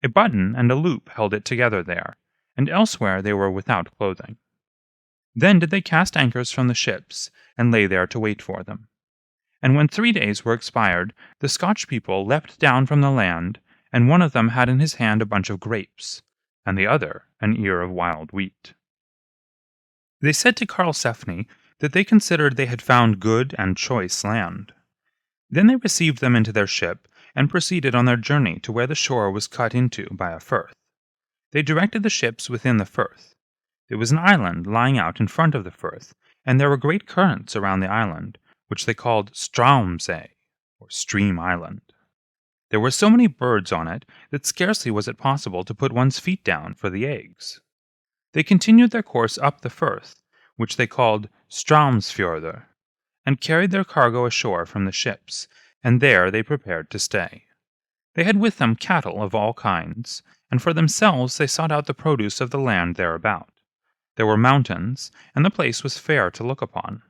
A button and a loop held it together there, and elsewhere they were without clothing. Then did they cast anchors from the ships, and lay there to wait for them. And when 3 days were expired, the Scotch people leapt down from the land, and one of them had in his hand a bunch of grapes, and the other an ear of wild wheat. They said to Karlsefni that they considered they had found good and choice land. Then they received them into their ship, and proceeded on their journey to where the shore was cut into by a firth. They directed the ships within the firth. There was an island lying out in front of the firth, and there were great currents around the island, which they called Straumsey, or Stream Island. There were so many birds on it that scarcely was it possible to put one's feet down for the eggs. They continued their course up the firth, which they called Straumsfjordur, and carried their cargo ashore from the ships, and there they prepared to stay. They had with them cattle of all kinds, and for themselves they sought out the produce of the land thereabout. There were mountains, and the place was fair to look upon.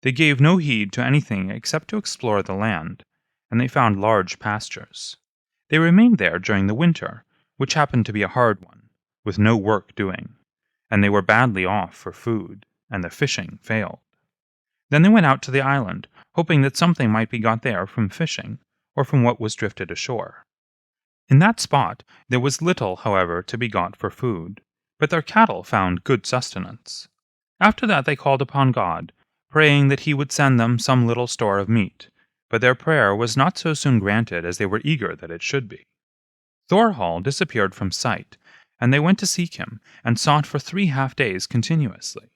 They gave no heed to anything except to explore the land, and they found large pastures. They remained there during the winter, which happened to be a hard one, with no work doing, and they were badly off for food, and the fishing failed. Then they went out to the island, hoping that something might be got there from fishing, or from what was drifted ashore. In that spot there was little, however, to be got for food, but their cattle found good sustenance. After that they called upon God, praying that he would send them some little store of meat, but their prayer was not so soon granted as they were eager that it should be. Thorhall disappeared from sight, and they went to seek him, and sought for 3 half-days continuously.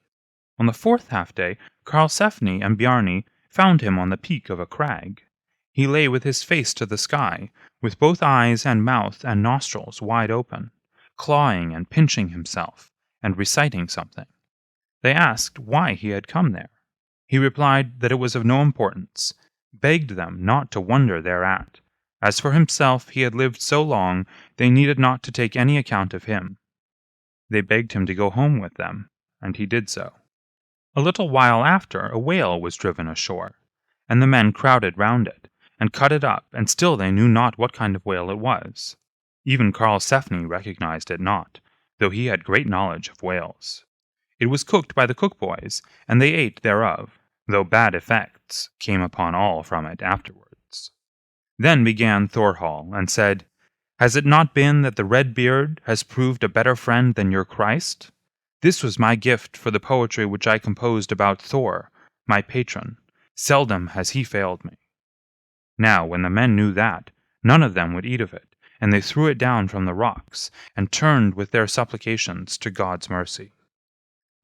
On the 4th half-day, Karlsefni and Bjarni found him on the peak of a crag. He lay with his face to the sky, with both eyes and mouth and nostrils wide open, clawing and pinching himself, and reciting something. They asked why he had come there. He replied that it was of no importance, begged them not to wonder thereat. As for himself, he had lived so long, they needed not to take any account of him. They begged him to go home with them, and he did so. A little while after, a whale was driven ashore, and the men crowded round it, and cut it up, and still they knew not what kind of whale it was. Even Karlsefni recognized it not, though he had great knowledge of whales. It was cooked by the cook-boys, and they ate thereof, though bad effects came upon all from it afterwards. Then began Thorhall, and said, "Has it not been that the red beard has proved a better friend than your Christ? This was my gift for the poetry which I composed about Thor, my patron. Seldom has he failed me." Now, when the men knew that, none of them would eat of it, and they threw it down from the rocks, and turned with their supplications to God's mercy.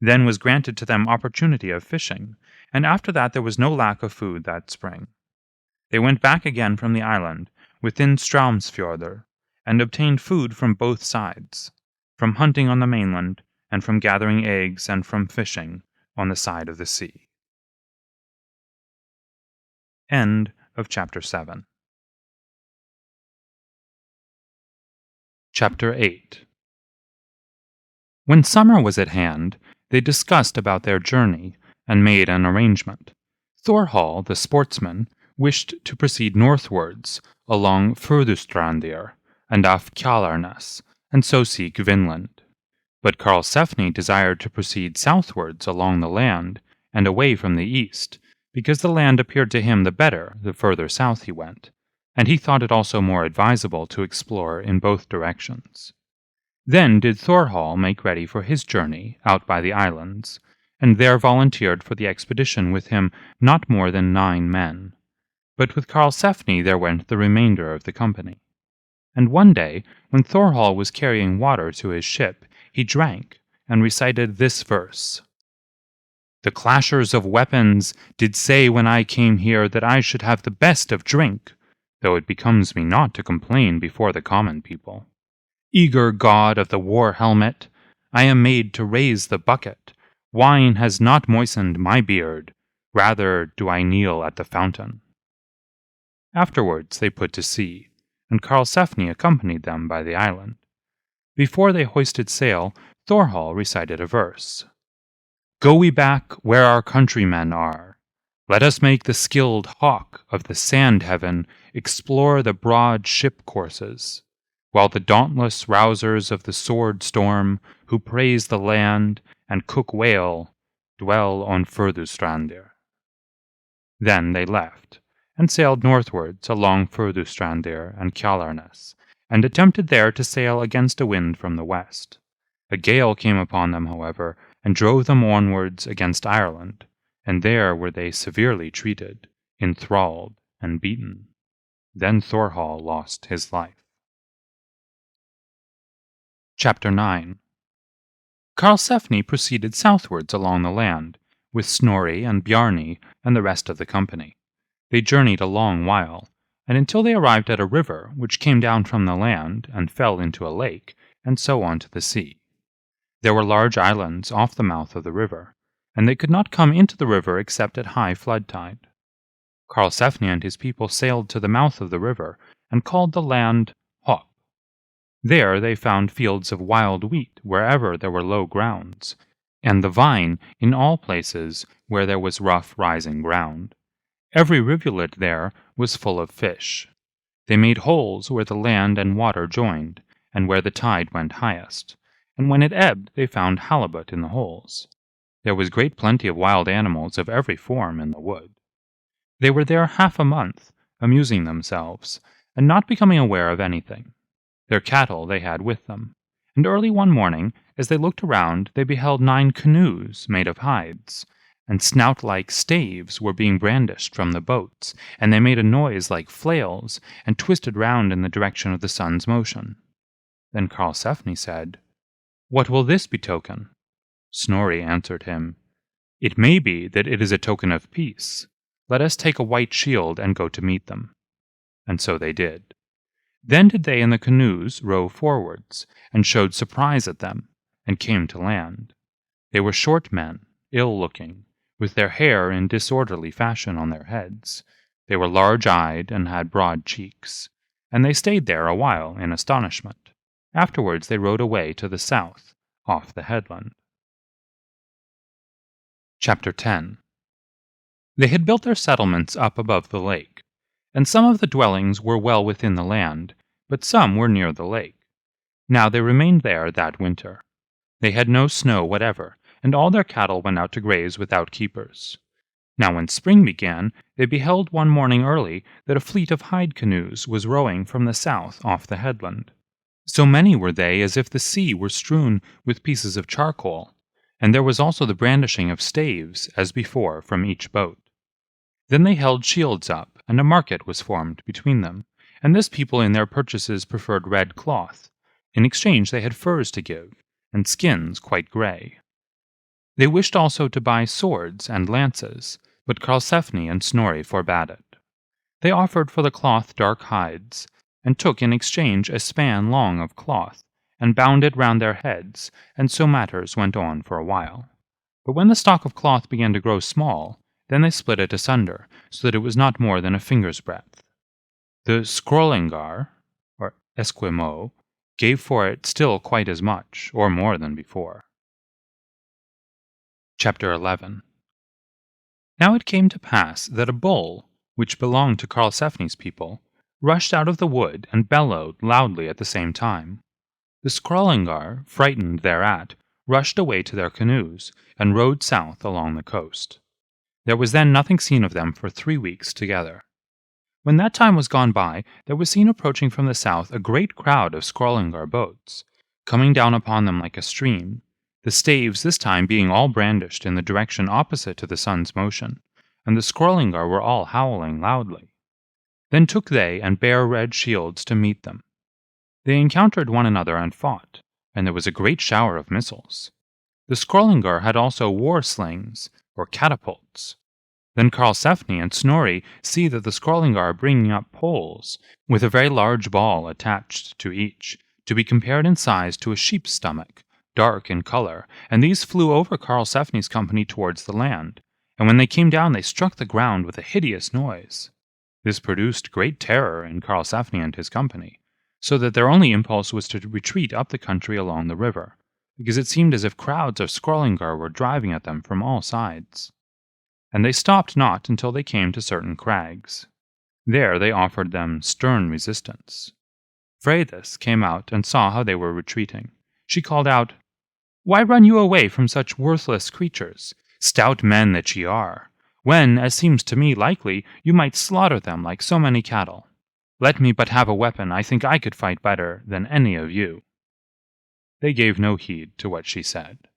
Then was granted to them opportunity of fishing, and after that there was no lack of food that spring. They went back again from the island, within Straumsfjordr, and obtained food from both sides, from hunting on the mainland, and from gathering eggs and from fishing on the side of the sea. End of Chapter 7. Chapter 8. When summer was at hand, they discussed about their journey and made an arrangement. Thorhall, the sportsman, wished to proceed northwards along Furdustrandir and af Kjalarnes, and so seek Vinland. But Karlsefni desired to proceed southwards along the land and away from the east, because the land appeared to him the better the further south he went, and he thought it also more advisable to explore in both directions. Then did Thorhall make ready for his journey out by the islands, and there volunteered for the expedition with him not more than 9 men. But with Karlsefni there went the remainder of the company. And one day, when Thorhall was carrying water to his ship, he drank, and recited this verse: "The clashers of weapons did say when I came here that I should have the best of drink, though it becomes me not to complain before the common people. Eager god of the war helmet, I am made to raise the bucket. Wine has not moistened my beard, rather do I kneel at the fountain." Afterwards they put to sea, and Karlsefni accompanied them by the island. Before they hoisted sail, Thorhall recited a verse: "Go we back where our countrymen are. Let us make the skilled hawk of the sand heaven explore the broad ship courses, while the dauntless rousers of the sword storm, who praise the land and cook whale, dwell on Furdustrandir." Then they left, and sailed northwards along Furdustrandir and Kjalarnes, and attempted there to sail against a wind from the west. A gale came upon them, however, and drove them onwards against Ireland, and there were they severely treated, enthralled, and beaten. Then Thorhall lost his life. Chapter 9. Karlsefni proceeded southwards along the land, with Snorri and Bjarni and the rest of the company. They journeyed a long while, and until they arrived at a river which came down from the land and fell into a lake, and so on to the sea. There were large islands off the mouth of the river, and they could not come into the river except at high flood tide. Karlsefni and his people sailed to the mouth of the river, and called the land Hop. There they found fields of wild wheat wherever there were low grounds, and the vine in all places where there was rough rising ground. Every rivulet there was full of fish. They made holes where the land and water joined, and where the tide went highest, and when it ebbed they found halibut in the holes. There was great plenty of wild animals of every form in the wood. They were there half a month, amusing themselves, and not becoming aware of anything. Their cattle they had with them, and early one morning, as they looked around, they beheld 9 canoes made of hides, and snout-like staves were being brandished from the boats, and they made a noise like flails, and twisted round in the direction of the sun's motion. Then Karlsefni said, "What will this betoken?" Snorri answered him, "It may be that it is a token of peace. Let us take a white shield and go to meet them." And so they did. Then did they in the canoes row forwards, and showed surprise at them, and came to land. They were short men, ill-looking, with their hair in disorderly fashion on their heads. They were large-eyed and had broad cheeks, and they stayed there a while in astonishment. Afterwards they rowed away to the south, off the headland. Chapter 10. They had built their settlements up above the lake, and some of the dwellings were well within the land, but some were near the lake. Now they remained there that winter. They had no snow whatever, and all their cattle went out to graze without keepers. Now when spring began, they beheld one morning early that a fleet of hide canoes was rowing from the south off the headland. So many were they as if the sea were strewn with pieces of charcoal, and there was also the brandishing of staves, as before, from each boat. Then they held shields up, and a market was formed between them, and this people in their purchases preferred red cloth. In exchange they had furs to give, and skins quite grey. They wished also to buy swords and lances, but Karlsefni and Snorri forbade it. They offered for the cloth dark hides, and took in exchange a span long of cloth, and bound it round their heads, and so matters went on for a while. But when the stock of cloth began to grow small, then they split it asunder, so that it was not more than a finger's breadth. The Skrollingar, or Esquimaux, gave for it still quite as much, or more than before. Chapter 11. Now it came to pass that a bull, which belonged to Karlsefni's people, rushed out of the wood and bellowed loudly at the same time. The Skrollingar, frightened thereat, rushed away to their canoes, and rowed south along the coast. There was then nothing seen of them for 3 weeks together. When that time was gone by, there was seen approaching from the south a great crowd of Skrollingar boats, coming down upon them like a stream, the staves this time being all brandished in the direction opposite to the sun's motion, and the Skrollingar were all howling loudly. Then took they and bare red shields to meet them. They encountered one another and fought, and there was a great shower of missiles. The Skrollingar had also war slings, or catapults. Then Karlsefni and Snorri see that the Skrollingar are bringing up poles, with a very large ball attached to each, to be compared in size to a sheep's stomach, dark in color, and these flew over Karlsefni's company towards the land, and when they came down they struck the ground with a hideous noise. This produced great terror in Karlsefni and his company, so that their only impulse was to retreat up the country along the river, because it seemed as if crowds of Skrollingar were driving at them from all sides. And they stopped not until they came to certain crags. There they offered them stern resistance. Freydis came out and saw how they were retreating. She called out, "Why run you away from such worthless creatures, stout men that ye are, when, as seems to me likely, you might slaughter them like so many cattle? Let me but have a weapon, I think I could fight better than any of you." They gave no heed to what she said.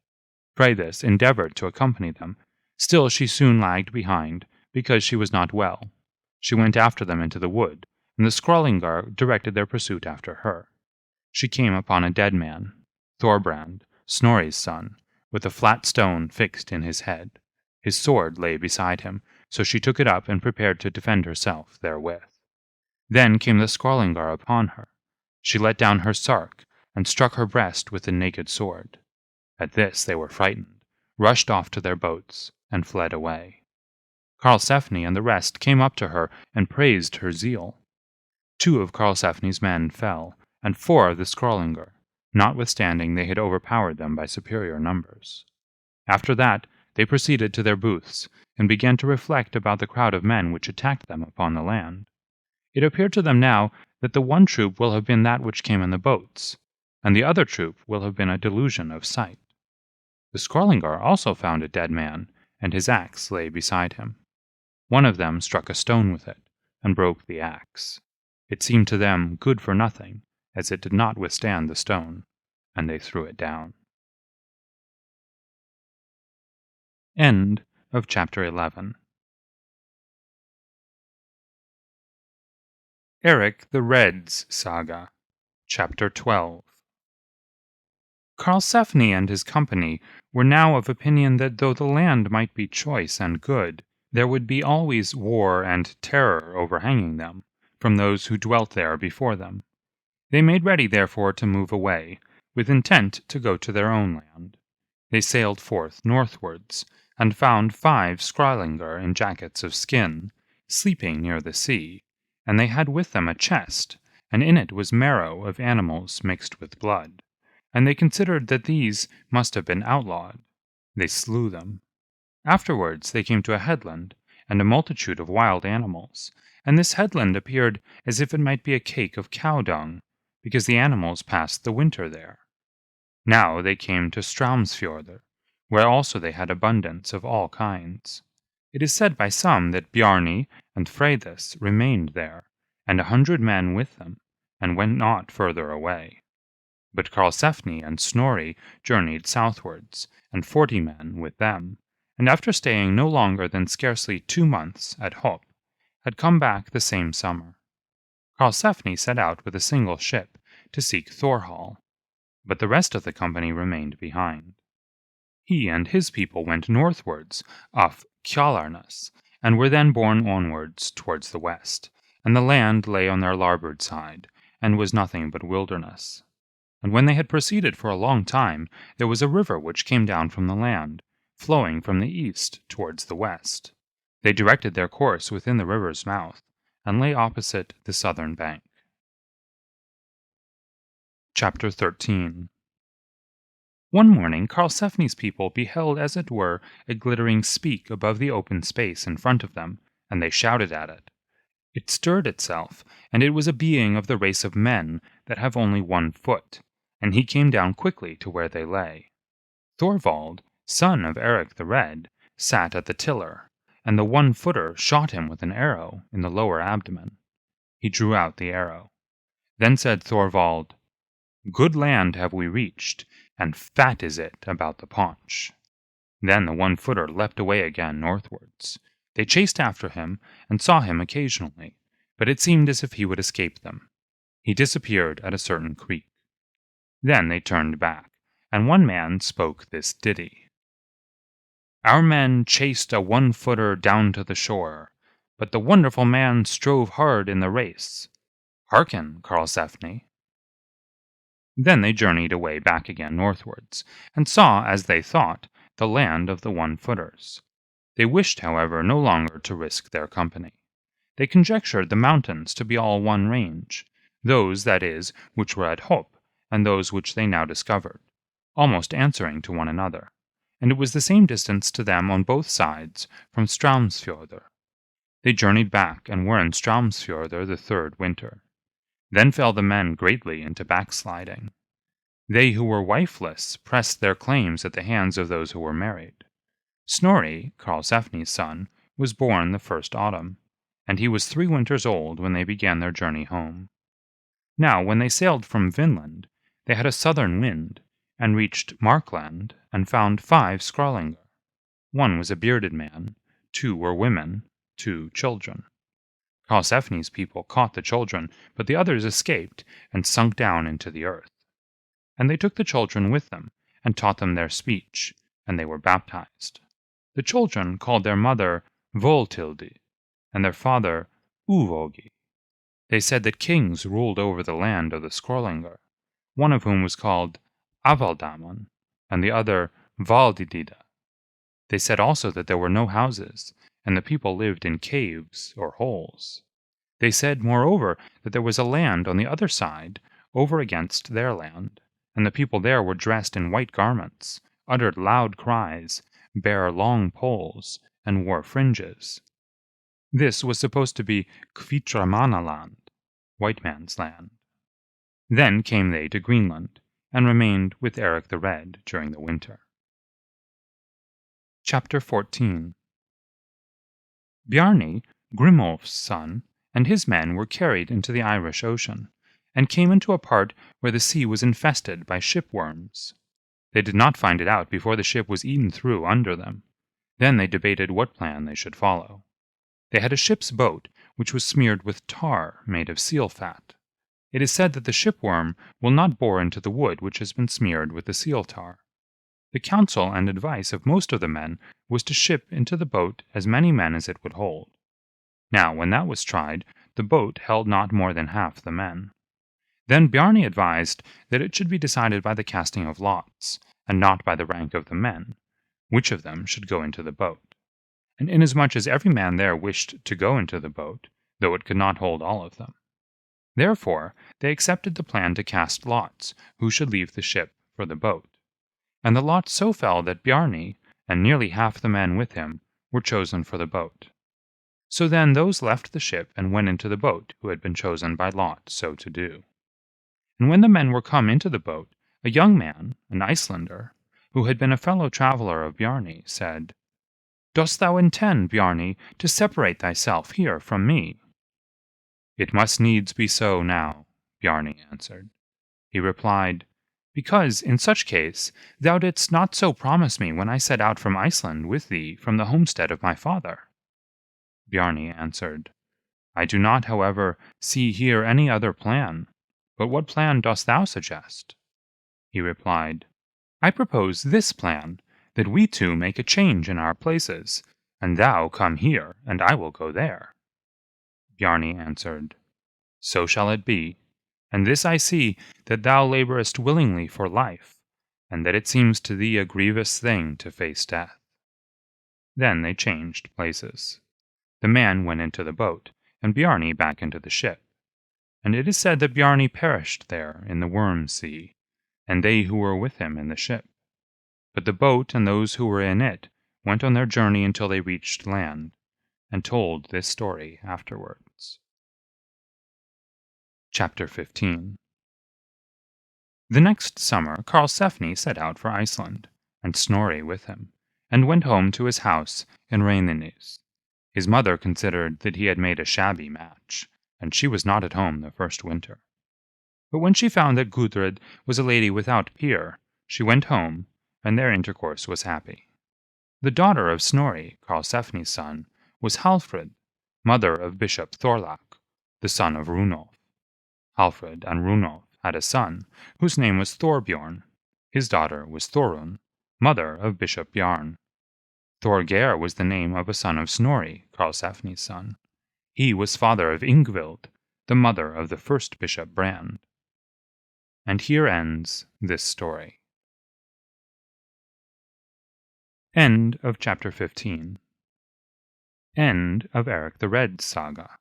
Freydis endeavored to accompany them. Still she soon lagged behind, because she was not well. She went after them into the wood, and the Skrollingar directed their pursuit after her. She came upon a dead man, Thorbrand, Snorri's son, with a flat stone fixed in his head. His sword lay beside him, so she took it up and prepared to defend herself therewith. Then came the Skrollingar upon her. She let down her sark, and struck her breast with the naked sword. At this they were frightened, rushed off to their boats, and fled away. Karlsefni and the rest came up to her and praised her zeal. 2 of Karlsefni's men fell, and 4 of the Skrollingar, notwithstanding they had overpowered them by superior numbers. After that they proceeded to their booths, and began to reflect about the crowd of men which attacked them upon the land. It appeared to them now that the one troop will have been that which came in the boats, and the other troop will have been a delusion of sight. The Skrollingar also found a dead man, and his axe lay beside him. One of them struck a stone with it, and broke the axe. It seemed to them good for nothing, as it did not withstand the stone, and they threw it down. End of chapter 11. Erik the Red's Saga, chapter 12. Karlsefni and his company were now of opinion that though the land might be choice and good, there would be always war and terror overhanging them, from those who dwelt there before them. They made ready therefore to move away, with intent to go to their own land. They sailed forth northwards, and found 5 Skrollingar in jackets of skin, sleeping near the sea, and they had with them a chest, and in it was marrow of animals mixed with blood. And they considered that these must have been outlawed. They slew them. Afterwards they came to a headland, and a multitude of wild animals, and this headland appeared as if it might be a cake of cow dung, because the animals passed the winter there. Now they came to Straumsfjordr, where also they had abundance of all kinds. It is said by some that Bjarni and Freydis remained there, and 100 men with them, and went not further away. But Karlsefni and Snorri journeyed southwards, and 40 men with them, and after staying no longer than scarcely 2 months at Hop, had come back the same summer. Karlsefni set out with a single ship to seek Thorhall, but the rest of the company remained behind. He and his people went northwards off Kjalarnes, and were then borne onwards towards the west, and the land lay on their larboard side, and was nothing but wilderness. And when they had proceeded for a long time, there was a river which came down from the land, flowing from the east towards the west. They directed their course within the river's mouth, and lay opposite the southern bank. Chapter 13. One morning Karlsefni's people beheld as it were a glittering speak above the open space in front of them, and they shouted at it. It stirred itself, and it was a being of the race of men that have only 1 foot, and he came down quickly to where they lay. Thorvald, son of Eirik the Red, sat at the tiller, and the 1-footer shot him with an arrow in the lower abdomen. He drew out the arrow. Then said Thorvald, "Good land have we reached, and fat is it about the paunch." Then the 1-footer leapt away again northwards. They chased after him, and saw him occasionally, but it seemed as if he would escape them. He disappeared at a certain creek. Then they turned back, and one man spoke this ditty. "Our men chased a 1-footer down to the shore, but the wonderful man strove hard in the race. Hearken, Karlsefni." Then they journeyed away back again northwards, and saw, as they thought, the land of the 1-footers. They wished, however, no longer to risk their company. They conjectured the mountains to be all one range, those, that is, which were at Hop, and those which they now discovered, almost answering to one another, and it was the same distance to them on both sides from Straumsfjordr. They journeyed back, and were in Straumsfjordr the 3rd winter. Then fell the men greatly into backsliding. They who were wifeless pressed their claims at the hands of those who were married. Snorri, Karlsefni's son, was born the 1st autumn, and he was 3 winters old when they began their journey home. Now when they sailed from Vinland, they had a southern wind, and reached Markland, and found 5 Skrællingar. 1 was a bearded man, 2 were women, 2 children. Karlsefni's people caught the children, but the others escaped, and sunk down into the earth. And they took the children with them, and taught them their speech, and they were baptized. The children called their mother Voltildi, and their father Uvogi. They said that kings ruled over the land of the Skrællingar, one of whom was called Avaldamon, and the other Valdidida. They said also that there were no houses, and the people lived in caves or holes. They said, moreover, that there was a land on the other side, over against their land, and the people there were dressed in white garments, uttered loud cries, bare long poles, and wore fringes. This was supposed to be Kvitramanaland, white man's land. Then came they to Greenland, and remained with Eirik the Red during the winter. Chapter 14. Bjarni, Grimolf's son, and his men were carried into the Irish Ocean, and came into a part where the sea was infested by shipworms. They did not find it out before the ship was eaten through under them. Then they debated what plan they should follow. They had a ship's boat, which was smeared with tar made of seal fat. It is said that the shipworm will not bore into the wood which has been smeared with the seal tar. The counsel and advice of most of the men was to ship into the boat as many men as it would hold. Now, when that was tried, the boat held not more than half the men. Then Bjarni advised that it should be decided by the casting of lots, and not by the rank of the men, which of them should go into the boat. And inasmuch as every man there wished to go into the boat, though it could not hold all of them. Therefore they accepted the plan to cast lots who should leave the ship for the boat. And the lot so fell that Bjarni, and nearly half the men with him, were chosen for the boat. So then those left the ship and went into the boat who had been chosen by lot so to do. And when the men were come into the boat, a young man, an Icelander, who had been a fellow traveller of Bjarni, said, "Dost thou intend, Bjarni, to separate thyself here from me?" "It must needs be so now," Bjarni answered. He replied, "Because, in such case, thou didst not so promise me when I set out from Iceland with thee from the homestead of my father." Bjarni answered, "I do not, however, see here any other plan, but what plan dost thou suggest?" He replied, "I propose this plan, that we two make a change in our places, and thou come here, and I will go there." Bjarni answered, "So shall it be, and this I see, that thou labourest willingly for life, and that it seems to thee a grievous thing to face death." Then they changed places. The man went into the boat, and Bjarni back into the ship. And it is said that Bjarni perished there in the Worm Sea, and they who were with him in the ship. But the boat and those who were in it went on their journey until they reached land, and told this story afterwards. Chapter 15. The next summer Karlsefni set out for Iceland, and Snorri with him, and went home to his house in Reynines. His mother considered that he had made a shabby match, and she was not at home the first winter. But when she found that Gudrid was a lady without peer, she went home, and their intercourse was happy. The daughter of Snorri, Karlsefni's son, was Halfrid, mother of Bishop Thorlak, the son of Runolf. Halfrid and Runolf had a son, whose name was Thorbjorn. His daughter was Thorun, mother of Bishop Bjarn. Thorgeir was the name of a son of Snorri, Karlsefni's son. He was father of Ingvild, the mother of the first Bishop Brand. And here ends this story. End of chapter 15. End of Erik the Red saga.